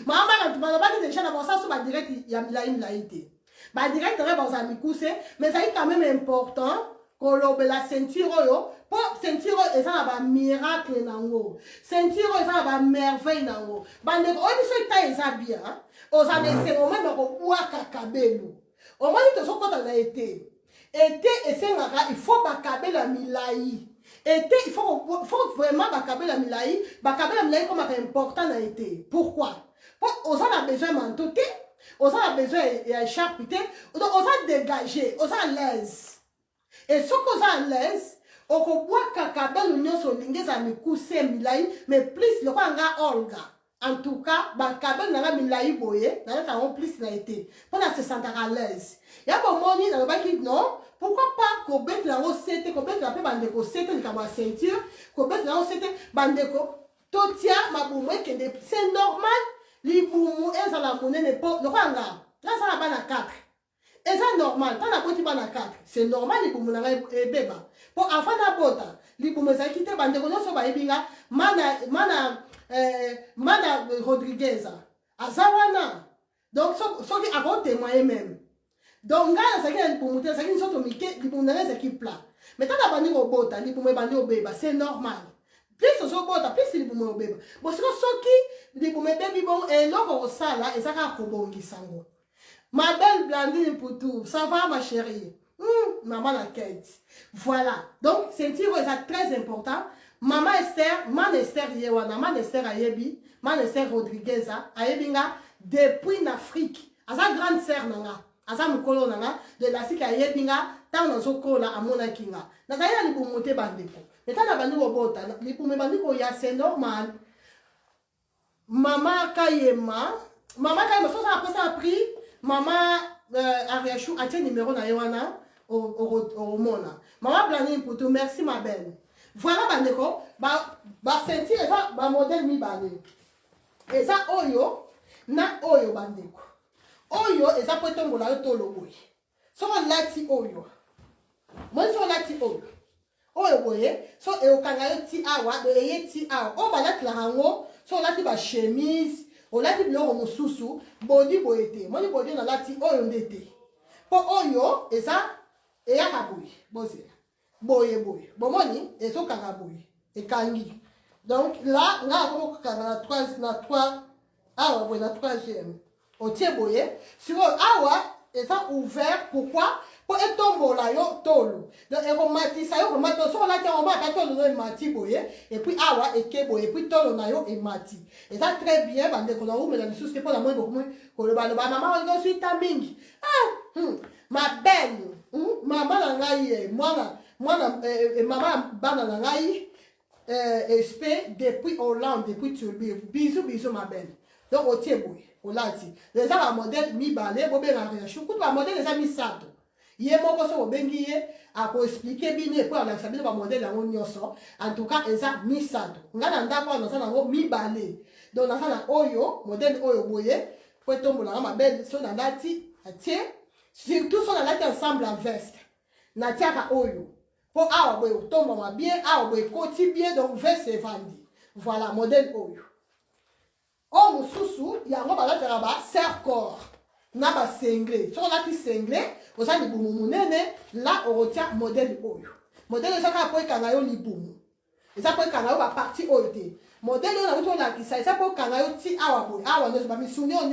Maman na tubaloba déjà na bonsa so ba direct ya milai te. Ba direct re ba za mikuse mais ça est quand même important ko lobe la ceinture yo po ceinture eza na ba miracle nango. Ceinture eza na ba merveille nango. Bande o biso ta eza bien. O za laisser moment ba ko bua kakabelo. O moni to so kota na été. Été esengaka il faut ba kabela milai. Été, il faut vraiment bakaber la milai comme important dans été. Pourquoi? On a besoin de manteau, on a besoin d'écharpe, on a dégagé, on a à l'aise. Et ce qu'on a à l'aise, on peut boire kakaber l'union sur l'ingé à me coucher milai, mais plus le roi Olga. En tout cas, bakaber n'a milai boye, n'a pas plus n'a été. Pour se sentir à l'aise. Il y a bon moni dans le bac non. Pourquoi pas qu'on bête la recette, qu'on bête la paix bandeko, c'est une ceinture, qu'on bête la recette, bandeko, totia, ma boumou, c'est normal, les boumou, et ça la monnaie n'est pas, le rwanda, là ça la banne à 4. Et ça normal, quand la boîte banne à 4, c'est normal, les boumou, n'a beba. Pour enfant la boîte, les boumou, ça quitté, bandeko, non, ça va ebinga, mana Rodriguez, Azawana. Donc, ce qui a un témoin même. Donc, ça qui est pour monter, ça qui est sur Mickey, il pour donner équipe là. Mais quand la bande au bota, il pour me bander au bébé, c'est normal. Plus au bota, plus il pour me au bébé. Bon, c'est ce qui, il pour me baby bon, et là, on ça là, et ça va kobongi sango. Ma belle Blandine pour tout, ça va ma chérie. Maman la quête. Voilà. Donc, c'est un tir très important. Maman Esther, Man Esther Yewana, Man Esther Ayebi, Man Esther Rodriguez, Ayebinga, depuis l'Afrique. À sa grande sœur, nanga. Asa mukolo nanga de la sika yebinga ta na sokola amona kinga na kaya li bumote bandeko metana bandiko bota li bume bandiko ya c'est normal mama kayema so ça après ça a pris maman Ariachou a tes numéro na yewana au mona maman Blandine pour tout merci ma belle voilà bandeko ba sentir ça ba modèle mi bale et ça oyo na oyo bandeko Oyo eza po etombola yo tolo boye. Soko lati oyo. Moi so lati oyo. Oyo boye, so eokanga yo ti awa, do eye ti awa. O balati la hango, so lati ba chemise, o lati biloko mosusu, body boye te. Moi body na lati oyo ndete. Po oyo eza eyaka boye. Boze. Boye. Bomoni ezokanga boye. Ekangi. Donc là, nga ko kanga na 3 awa boye na 3e. Au tieboye, sur awa est ouvert pourquoi pour etombola yo tolo. Donc eromati ça yo romato so la on va pas tolo no mati boye et puis awa ekeboye puis tolo na yo et mati. Et ça très bien bande ko na ou mais la chose que pour la moins beaucoup ko le ba maman on suis tamingi. Ma belle, maman na ngai moi maman bana na ngai SP depuis Hollande depuis Turbie. Bisous ma belle. Donc au tieboye. Les gens modèle mi balé bobe na rien choukou ba modèle les amis sato yé moko so bengi yé a ko expliquer bine pour la sabine ba modèle en nyonso en tout cas eza mi sato ngana ndako na sana ngo mi balé donc na sana oyo modèle oyo boye pour tombola ma belle so na dati atie surtout so na lati ensemble en veste na tiaka oyo pour awa boye tombo ma bien awa boye koti bien donc veste est vendu voilà modèle oyo. Oh, mususu, yango balatela ba serre corps. Na ba sengle. So lati sengle, oza ni bumu munene, là on retient modèle oyo. modèle ça ka po ekanga yo libumu eza po ekanga yo ba partie oyo te modèle oyo na biso na kisa eza po ekanga yo ti awa boye awa nyonso ba misuni oyo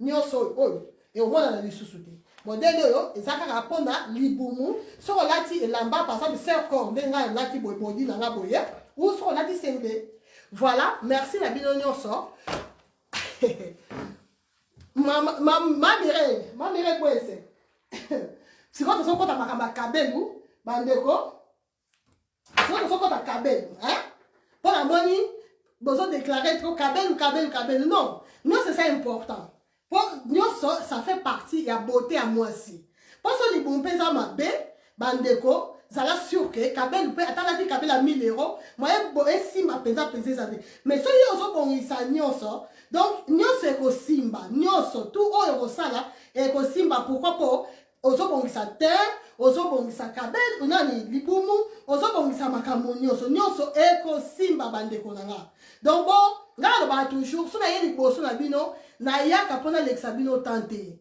nyonso oyo et au moins na lisusu te modèle oyo eza kaka mpona libumu soko olati elamba par exemple ser corps nde ngai nalati boye bodi na nga boye ou soko olati sembe voilà merci na bino nyonso mamire kwese sikoyo tozokota makambo ya kabelu bandeko sikoyo tozokota kabelu mpo namoni bozodéclare tro kabelu non nyonso c'est important po nyonso ça fait partie ya beauté ya mwasi mpo so libumu mpe eza mabe bandeko zala sûr ke kabelu mpe atalaki kabelu ya 1000 euros moye esimba mpenza eza te mais soki ozobongisa nyonso donc nyonso ekosimba nyonso tout oyo ekosala ekosimba pourquoi mpo ozobongisa te ozobongisa kabelu nani libumu ozobongisa makambo nyonso ekosimba bandeko na nga donc bo nga nalobaka toujours so naye liboso na bino nayaka mpona lekisa bino tante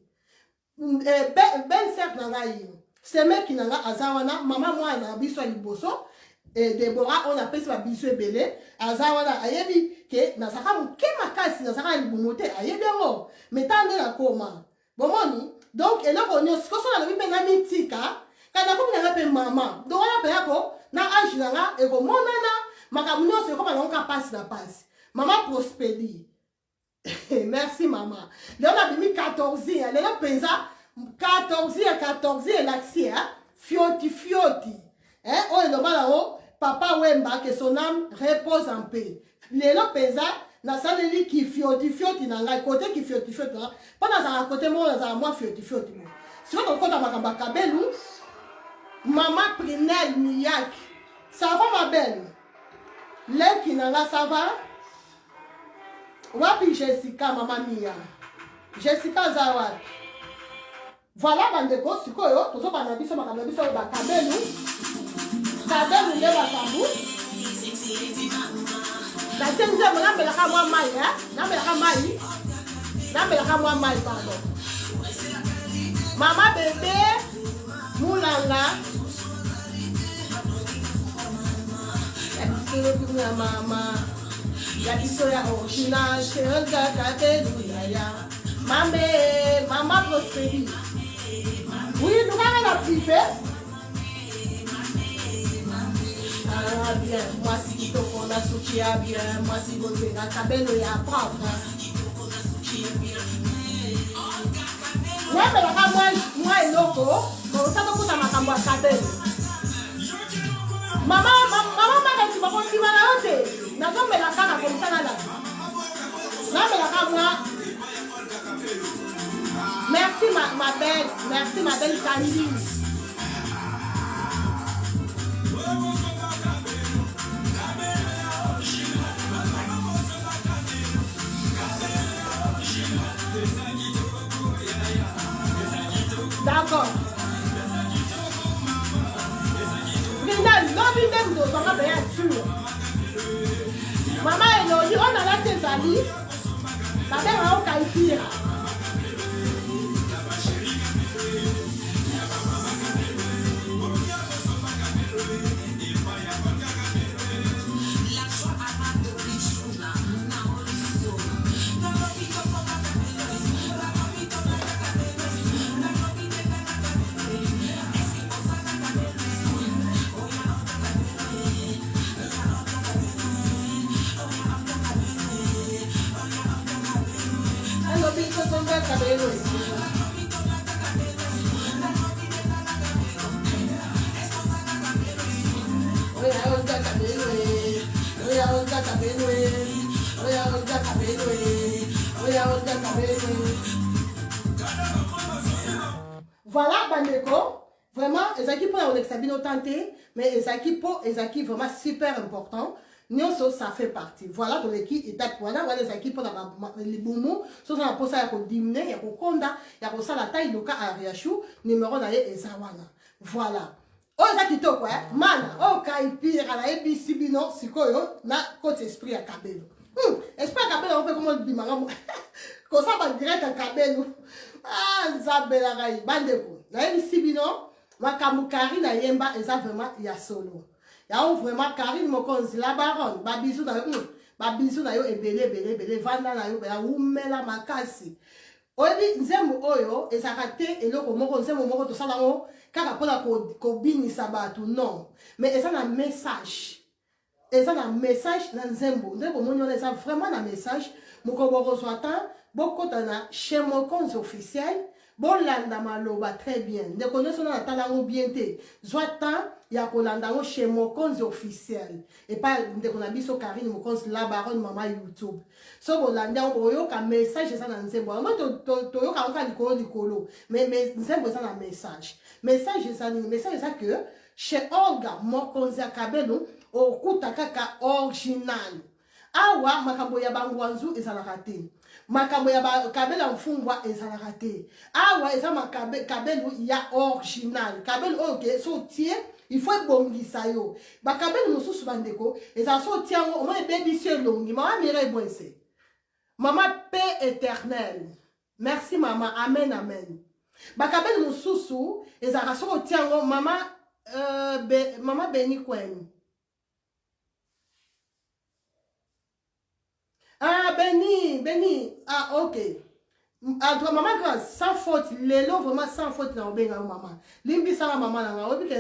belle sœur na ngai semeki na nga aza wana mama mwana na biso ya liboso Deborah on apesi babiso ebele aza wana ayebi ke nazaka moke makasi nazaka na libumu te ayebi yango meta nde nakoma bomoni donc eloko nyonso sikoso nalobi mpe nga mitika kana komi nanga mpe mama donc wana mpe yako na age na nga ekomonana makambo nyonso ekoma nango ka pasi na pasi mama Prosperi merci mama lelo nabimi 14 ya lelo mpenza 14 elakisi fioti oyo eloba nango papa Wemba que son âme repose en paix lelo mpenza nasaleli kifioti na ngai kote kifioti na mpo nazala kote moko nazala mwa fioti siko tokota makambo ya kabelu mama Prinel Miyak ça va ma belle leki na nga ça va wapi Jessica mama Mia Jessica aza wapi voilà bandeko sikoyo tozobana biso makambo na biso oyo bakabelu nde bakambu natie nzembo nambelaka mwa mai nambelaka mwa mai pardon mama bebe mulanga ya biso ya mama ya biso ya original seokakabelu yaya mama Prosperi oui nukanga na privé ah bien mwasi kitoko na suki ya bien mwasi bozenga kabelo ya propre nambelaka mwa eloko osaka kuta makambo ya kabelo mama makati bakondima na yo te nazomelaka na komisana na nambelaka mwa merci ma belle Candy. D'accord. Brindal, l'homme même de son bien sûr. Maman Elodie, on a la tes amis. Ta mère a un caïpira. Voilà, bandeko. Vraiment, les équipes pour les sabino tenté, mais les équipes vraiment super important. Nyonso ça fait partie. Voilà pour l'équipe étape voilà les équipes pour les boumou, so ça pour ça ya ko diminuer, ya ko konda, ya ko sala taille loka ariachu, numéro na ye ezawana. Voilà. Oh ça kitoko mana, oh kaipira na ebisi bino sikoyo na côté esprit ya kabelo. Esprit ya kabelo on peut comment bimanga. Ko ça ba direct ya kabelo. Ah zabela gai bandeko. Na ebisi bino makambo Karine yemba eza vraiment ya solo ya vraiment Karine mokonzi la baronne babizu na yo ebele vanda na yo ya umela makasi oyebi nzembo oyo ezaka te eloko moko nzembo moko tosala ngo kaka mpona kobinisa bato non mais eza na message na nzembo moni wana eza vraiment na message moko bokozwa ta bokota na chez mokonzi officiel bolanda maloba très bien ndeko nyonso na natala yango bien te zwa temps ya kolanda yango chez mokonzi officiel epa ndeko na biso Karine mokonzi la baronne mama YouTube so bolanda yango boyoka message eza na nzembo yango toyoka yango likolo mais nzembo eza na message eza nini message eza que chez Olga mokonzi ya Kabelo okuta kaka original awa makambo ya bangwanzu ezalaka te makambo ya Kabelo mfungwa ezalaka te awa eza Kabelo ya original Kabelo oyo so tie il faut ebongisa yo bakabelo mosusu bandeko eza so tie yango omoi ebebisi elongi mama mira ebwense mama paix éternelle merci mama amen bakabelo mosusu ezalaka so tie yango mama Beni Kwen Beni ok Adwa maman grâce sans faute lelo vraiment sans faute na obenga maman limbi sama maman na obi ke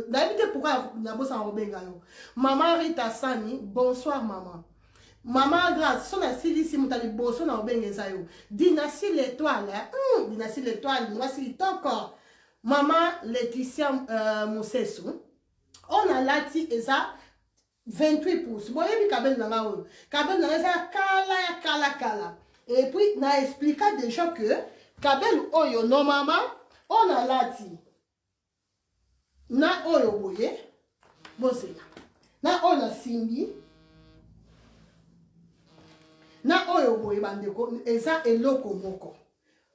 d'habitude pourquoi na bossa obenga yo maman Rita Sani bonsoir maman grâce son asili si mutali bosso na obenga zayo dynastie l'étoile dynastie l'étoile moi si encore maman Laetitia Mosesu on a lati eza 28 pouces boyebi Kabelo na nga Kabelo na eza kala et puis na expliqué déjà que Kabelo oyo normalement on a lati na oyo boye bosela na oyo simbi na oyo boye bandeko eza eloko moko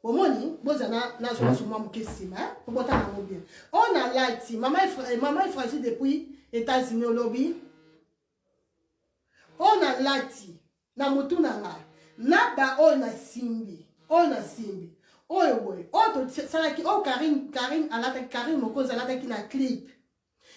omoni bozana na soma mukesima obota na bien on a lati maman est fragile depuis États-Unis au lobby on a lati na mutu na nga na ba oyo na simbi oyo boye oyo salaki oyo Karine alata Karine mokonzi alataki na clip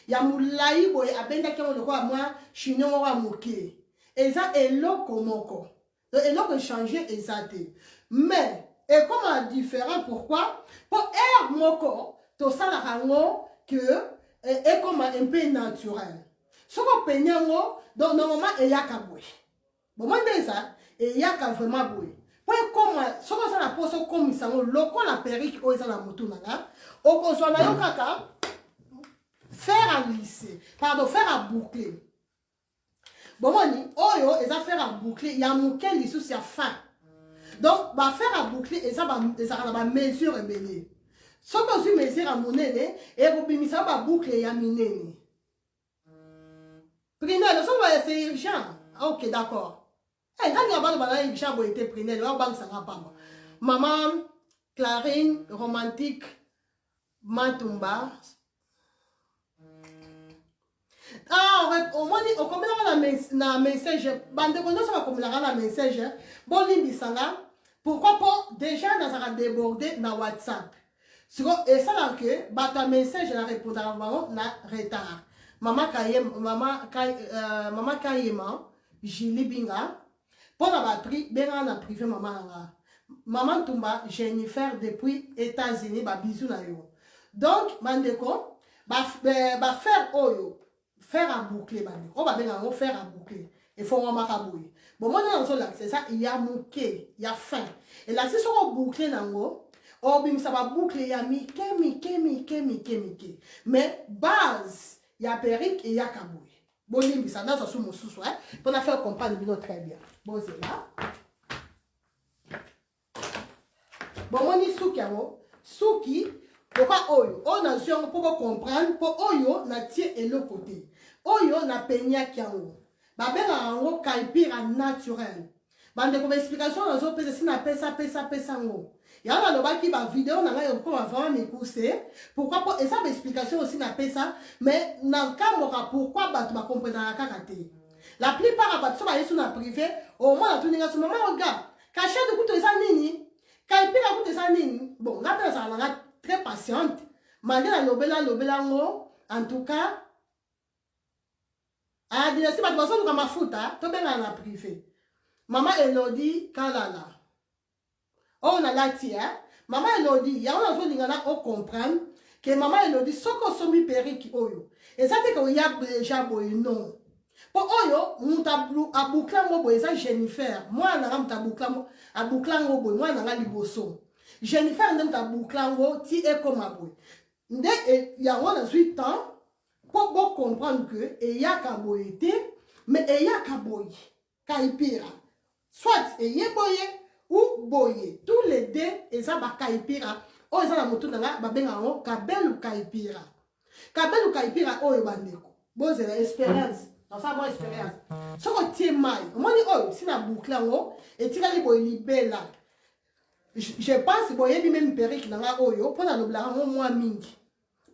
ya mulai boye abendaki yango lokola mwa chignon moko ya moke eza eloko moko eloko échanger eza te mais ekoma différent pourquoi po air moko tosalaka yango que ekoma un peu naturel soko peni yango donc normalement eyaka boye bomande eza eyaka vraiment boye po ekoma soko osala mposo okomisa yango lokola perike oyo eza na motu na nga okozwa na yo kaka faire à lisser pardon faire à boucler bomoni oyo eza faire à boucler ya moke lisusu ya fin donc ba faire à boucler ezaka na bamesure ebele soki ozwi mesure ya monene ekobimisa ba boucle ya minene prinel osoki c'est urgent ok d'accord ntangi ya bana bana urgent boye te prinel obangisanga pamba maman Clarine romantique Matumba omoni okomelaka na message bandeko nyonso bakomelaka na message bolimbisanga pourquoi po déjà nazaka débordé na WhatsApp siko esalaka ke bato ya message na répondaka bango na retard mama Kayema Julie Binga mpona bapri bengaka na privé mama nanga mama Ntumba Jennifer depuis États-Unis babizu na yo donc bandeko bafaire oyo faire à boucler bandeko oyo babengaka yango faire à boucler efongwamaka boye bomona nazolakisa eza ya moke ya fin elasi soko boucle nango obimisa baboucle ya mike mais base ya perike eyaka boye bolimbisa nazo su mosusu mpona faire comprendre bino très bien bozela bomoni suki yango suki pourquoi oyo nazwi yango mpo bocomprendre mpo oyo natie eloko te oyo napenyaki yango babengaka yango kaipira naturel bandeko baexplication nazopesa si napesa yango yango nalobaki bavideo na ngai okoma vraiment mikuse pourquoi po eza baexplication aussi napesa mais nakamboka pourquoi bato bakomprenaka kaka te la plupart ya bato so bayesu na privé omona tuninga so mama oga cachette kutu eza nini kaipira kutu eza nini bon nga mpe nazala nanga très patiente malgré la lobela ngo en tout cas a dynastie bato bazoluka mafuta tobenga na privé mama Elodie Kalala on a lati mama Elodie ya on azolinga na o comprendre que mama Elodie soko sombi periki oyo eza te ko ya déjà boy non po oyo muta abukla ngo boy eza Jennifer moi na muta abukla ngo boy moi na liboso Jennifer ndem ta bukla ngo ti e comme boy nde ya on a 8 ans pour bon comprendre que et ya ka boy te mais et ya ka boy kaipira soit et ye boye ou boye tous les deux et ça ba kaipira o eza na moto nanga ba benga ngo kabelu kaipira oyo bandeko bozela expérience dans sa bonne expérience soko tie mai omoni oyo sina boucle ngo etikali boye libela je pense boye bi même perruque nanga oyo pona lobla ngo moi mingi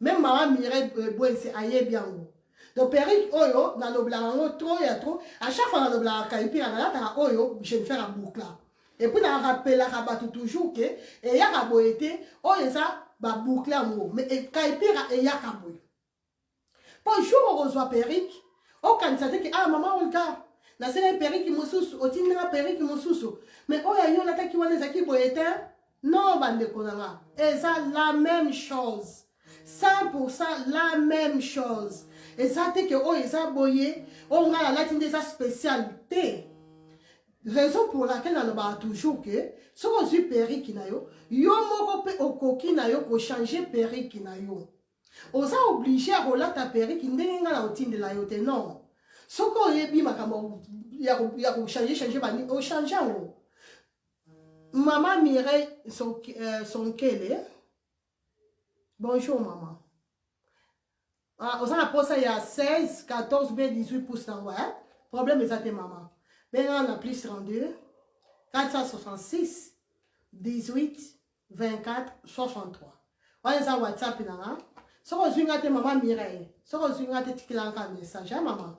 même mama mire boense aye bien ngo donc perruque oyo na lobla ngo trop ya trop à chaque fois na lobla kaipira na ta oyo je vais faire un boucle et puis na rappela rabatu toujours que et ya ka boye te oyo ça ba boucle ngo mais kaipira et ya ka boye bonjour on reçoit perruque au kanisa te que ah maman Olga na sena perruque mosusu otinga perruque mosusu mais oyo yo na taki wana zaki boye te non bande konanga et ça la même chose 100% la même chose et ça te que oyo ça boye on a la latine des spécialité raison pour laquelle on a toujours que si on a perruque na yo moko pe okoki na yo ko changer perruque na yo oza obligé à rouler ta perruque ndenge nga na otinde la yo te non soko yebi makambo ya ko changer bani o changer ngo maman Mireille son kele bonjour maman oza na posa ya 16 14 b 18 pouces na ouais problème ezate maman benga na plus 32 466 18 24 63 wana za WhatsApp na soko zwinga te maman Mireille soko zwinga te tikilanga message maman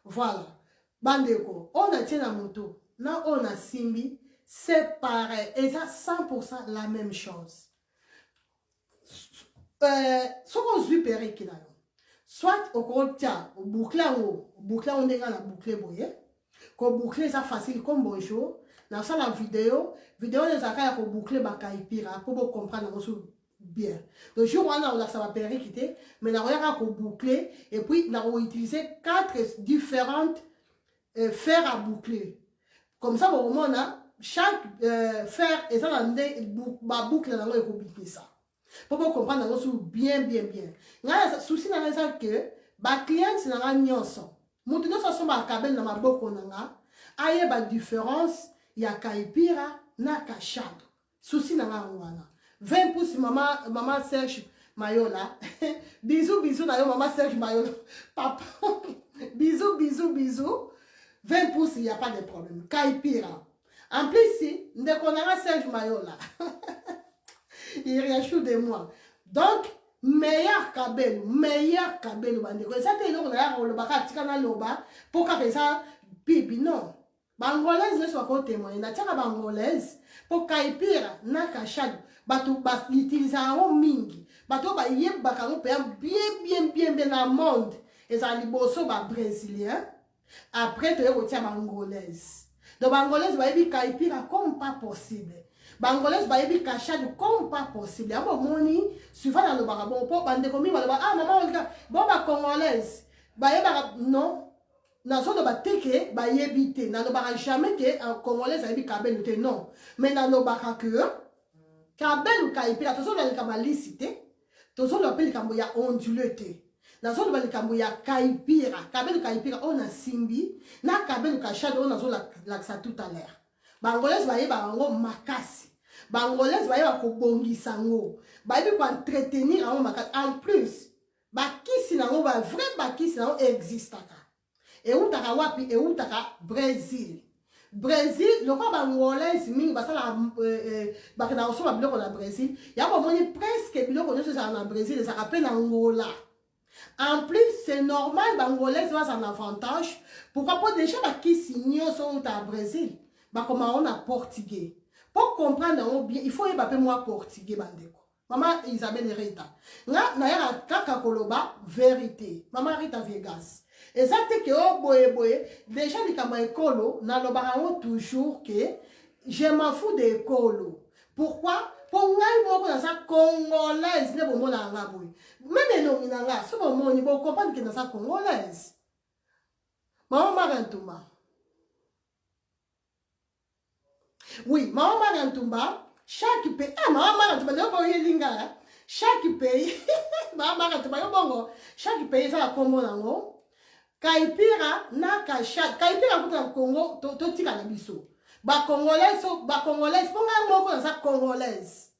voilà bandeko on a tient na moto na on a simbi c'est pareil et ça 100% la même chose soko zwi perruque na yo soit au kontia boucle on ndenga na boucle boye ko boucle ça facile comme bonjour na ça la vidéo les akaya ko boucle ba kaipira pour vous comprendre ngo bien le jour où on a ça va perruque te mais na oya ko boucler et puis na on utiliser 4 différentes fers à boucler comme ça au moment là chaque fer et ça dans ba boucle na ko boucler ça pour vous comprendre ngo bien nga souci na ça que ba client na nyonso mutu no so ba kabel na maboko nanga aye ba différence ya kaipira na kashado souci na wana 20 pouces maman Serge Mayola bisous na yo maman Serge Mayola papa bisous 20 pouces il y a pas de problème kaipira en plus si ndekonanga Serge Mayola il réagit de moi donc meilleur kabelo bandeko ça te lo na lo baka tikana loba pour ka ça bibi non bangolaise ne soit pas témoin na tika bangolaise pour kaipira na kashado bato ba utiliser en mingi bato ba yebaka ngo bien na monde et ça liboso ba brésilien après te retia bangolaise donc bangolaise ba yebi kaipira comme pas possible bangolaise ba yebi kashado comme pas possible abo moni souvent dans le barabon pour bande komi ba ah maman Olga bon ba congolaise ba yeba non na so de ba teke ba yebite na no ba jamais que en congolaise ba yebi kabelo te non mais na no ba que kabelu kaipira tozo na likamba licité tozo na peli kambo ya ondulete na zo na likambo ya kaipira kabelu kaipira on a simbi na kabelu kashado on a zo la ça tout à l'heure bangolaise ba yeba ngo makasi bangolaise ba yeba ko bongisa ngo ba yebi ko entretenir ngo makasi en plus bakisi na ngo ba vrai bakisi na ngo existaka e utaka wapi e utaka Brésil, le roi bangolaise mingi basala bakena osoba biloko na Brésil ya bomoni presque biloko nyonso ezala na Brésil ça rappelle Angola en plus c'est normal bangolaise va un avantage pourquoi pas déjà bakisi nyonso uta Brésil bakoma on a portugais pour comprendre bien il faut yeba pe moi portugais bandeko Maman Isabelle Rita. Na ya kaka koloba vérité. Maman Rita Vegas. Et ça te que oh boye déjà likamba ekolo na lobarango toujours que je m'en fous de ekolo. Pourquoi? Pour ngai moko na sa congolaise ne bomo na nga boy. Même non ina nga so bomo ni bo comprendre que na sa congolaise. Maman Marantumba. Oui, Maman Marantumba, chaque pays, Maman Marantumba, chaque pays, Maman Marantumba, chaque pays, ça la Congo nango, Kaipira na Kacha, Kaipira kuta Congo, to tika na biso. Ba Congolais, ponga moko na sa Congolaise.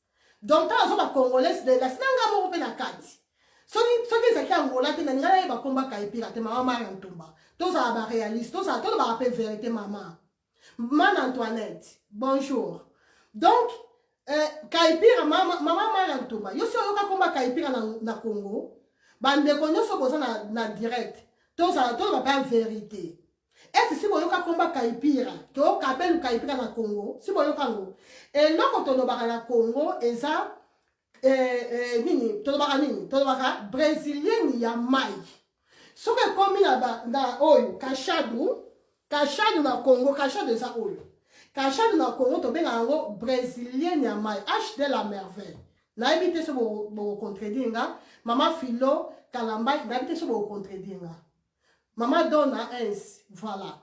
Donc, ta so ba Congolaise, de la sinanga moko pe na kati. Soki zaki Angola, te na ngala ba komba Kaipira, te Maman Marantumba. To ça ba réaliste, to ça, to ba rappel vérité, maman. Maman Antoinette, bonjour. Donc, Kaipira, maman Marantumba, yo si oyoka komba Kaipira na Congo, bande konyo so boza na direct, to ba pa vérité. Est-ce si boyoka komba Kaipira, ke o kapelu Kaipira na Congo, si boyoka ngo. Et loko tolobaka na Congo, eza nini, tolobaka brésilien ya mai. Soke komi na oyo, Kachadu na Congo, Kachadu za oyo. Kachadu na Congo, to benga yango brésilien ya mai, H de la merveille. Na ebite so bo contredinga, Maman Philo Kalambay, na ebite so bo contredinga. Maman Donna Ens, voilà.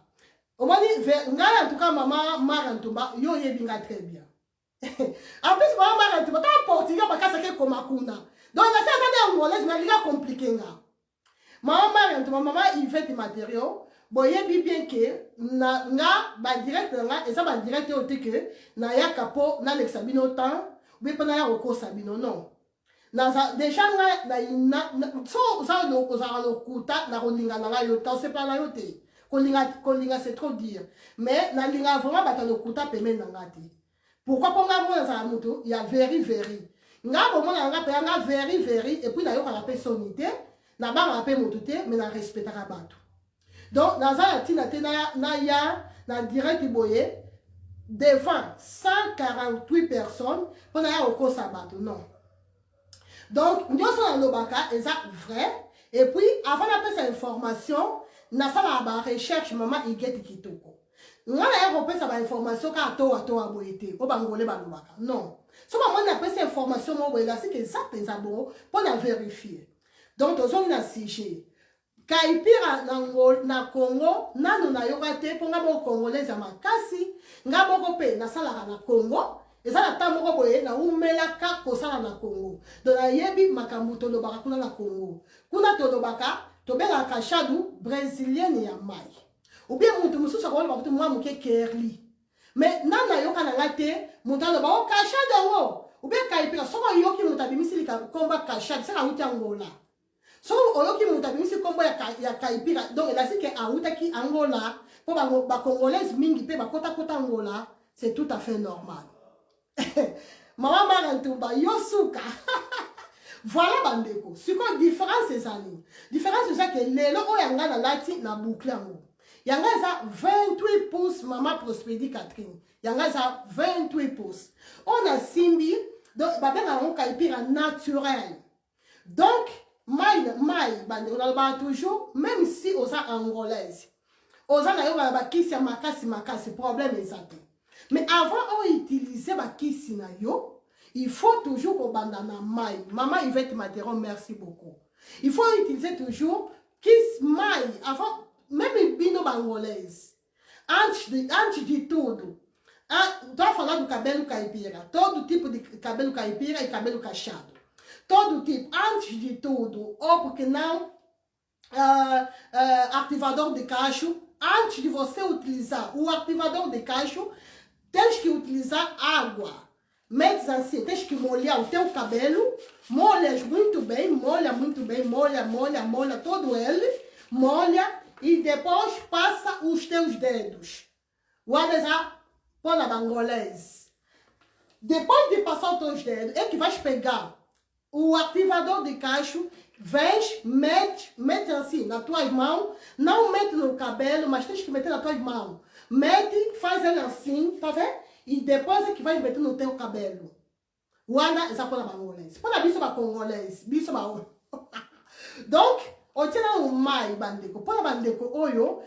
On m'a dit, en tout cas, Maman Marantumba, yo yebinga très bien. En plus, Maman Marantumba, t'as portugais, baka sake komakuna. Donc, la ça angolaise, mais liga compliqué nga. Maman Marantumba, Maman Yvette matériaux. Boyebi bien que nga ba direct nga et ça ba direct au que na ya kapo na l'exabino temps ou pas na ya oko sabino non na déjà nga na so ça no kozara no kuta na kolinga na yo temps c'est pas na yo te kolinga c'est trop dire mais na linga vraiment ba no kuta peme na ngati pourquoi pour nga mo za muto ya very nga bo mo nga pe nga very et puis na yo ka personnalité na ba nga pe motuté mais na respectera bato. Donc, dans la tina na direct boye devant 148 personnes pour aller au Kosabato. Non. Donc, nous sommes dans le et ça vrai. Et puis, avant d'appeler cette information, nous avons la recherche maman Igeti Kitoko. Nous avons repéré cette information car à boyete au bangolé balubaka. Non. Si on a appelé cette information, c'est que ça peut pour la vérifier. Donc, nous avons un sujet. Kaipira na Congo nano na yokate ponga bo congolais ya makasi nga moko pe na sala na Congo ezala tamoko boye na umela ka kosala na Congo do na yebi makambu to lobaka kuna na Congo kuna to lobaka to bela Kachadu brésilienne ya mai ou bien mutu mususu ko loba mutu mwa muke kerli mais nana yoka na ngate mutu loba o Kachadu ngo ou bien Kaipira soko yoki mutu abimisi ka komba Kachadu sala uti Angola. So oyoki mutabimisi kombo ya Kaipira donc là c'est que autaki Angola pour ba congolaise mingi pe ba kota Angola c'est tout à fait normal. Maman Marantumba yosuka. Voilà bandeko. C'est quoi différence ces années? Différence c'est ça que lelo o yanga na lati na boucle yango. Yanga ça 28 pouces maman Prospédie Catherine. Yanga ça 28 pouces. On a simbi donc ba benga on Kaipira naturel. Donc Maï, on a toujours, même si on est angolaise, on a kisi makasi, problème est ça. Mais avant d'utiliser kisi na yo, il faut toujours qu'on bandana maï. Maman Yvette m'interrompt, merci beaucoup. Il faut utiliser toujours kis maï, avant, même une bino angolaise. Antes de tudo. Toi, falar do cabelo caipira, todo tipo de cabelo caipira e cabelo cachado. Todo tipo, antes de tudo, ou porque não, ativador de cacho, antes de você utilizar o ativador de cacho, tens que utilizar água. Metes assim, tens que molhar o teu cabelo, molhas muito bem, molha todo ele, molha e depois passa os teus dedos. Guarda já, põe na bangolese. Depois de passar os teus dedos, é que vais pegar o ativador de cacho, vens, mete assim nas tuas mãos, não mete no cabelo, mas tens que meter nas tuas mãos. Mete, faz ele assim, tá vendo? E depois é que vai meter no teu cabelo. wana eza mpona bangolaise mpona biso bacongolaise biso bao donc otie na mai bandeko mpona bandeko oyo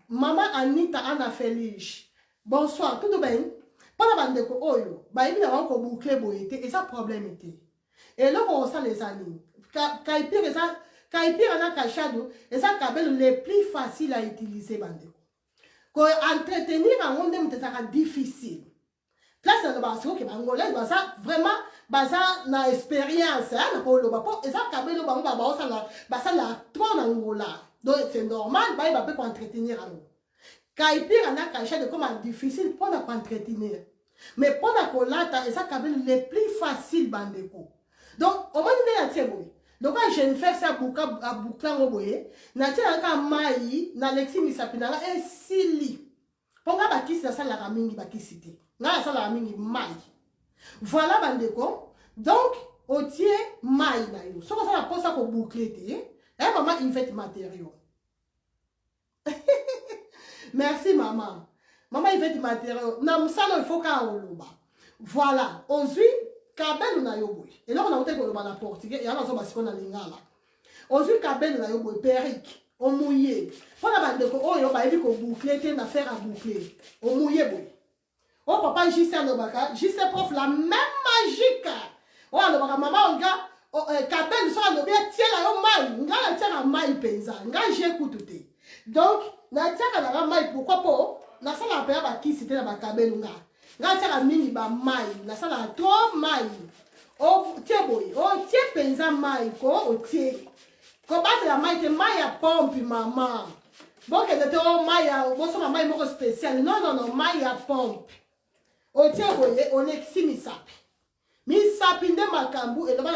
mama Anita Anna Felice bonsoir tout bien mpona bandeko oyo bayebi na bango koboucle boye te eza problème te eloko osala eza nini kaipire na kachado eza kabelo le plus facile à utiliser bandeko ko entretenir yango nde moto ezaka difficile place na basikoke bangolaise baza vraiment baza na expérience na koloba mpo eza kabelo bango basala trop na ngola donc c'est normal bayeba mpe koentretenir yango kaipire na kachado comme difficile mpona koentretenir mais mpona kolata eza kabelo le plus facile bandeko donc omoni nde ya tie boye donc je ne fais ça boucla ngo boye na tia ka mai na Lexi Misapi na esili ponga bakisi na sala mingi bakisi te na sala mingi mai voilà bandeko donc otie mai na yo soko sala posa ko boucler te maman Yvette matériaux merci maman Yvette matériaux na musalo il faut ka oloba voilà ozui kabelo na yo boye eloko na kote koloba na portugais ya nazo basiko na lingala ozui kabelo na yo boye perrique omouye mpona bandeko oyo bayebi koboucle te na faire à boucler omouye boye o papa JC alobaka JC prof la même magique o alobaka mama onga kabelo so alobi atiela yo mai nga natiaka mai mpenza nga jekutu te donc natiaka nanga mai pourquoi po nasalaka mpe ya bakisi te na bakabelo nga natiaka mingi bamai nasalaka trop mai otie boye otie mpenza mai ko otie kobatela mai te mai ya pompe mama bokende te o mai ya bosoma mai moko spécial non mai ya pompe otie boye Alexi Misapi nde makambu eloba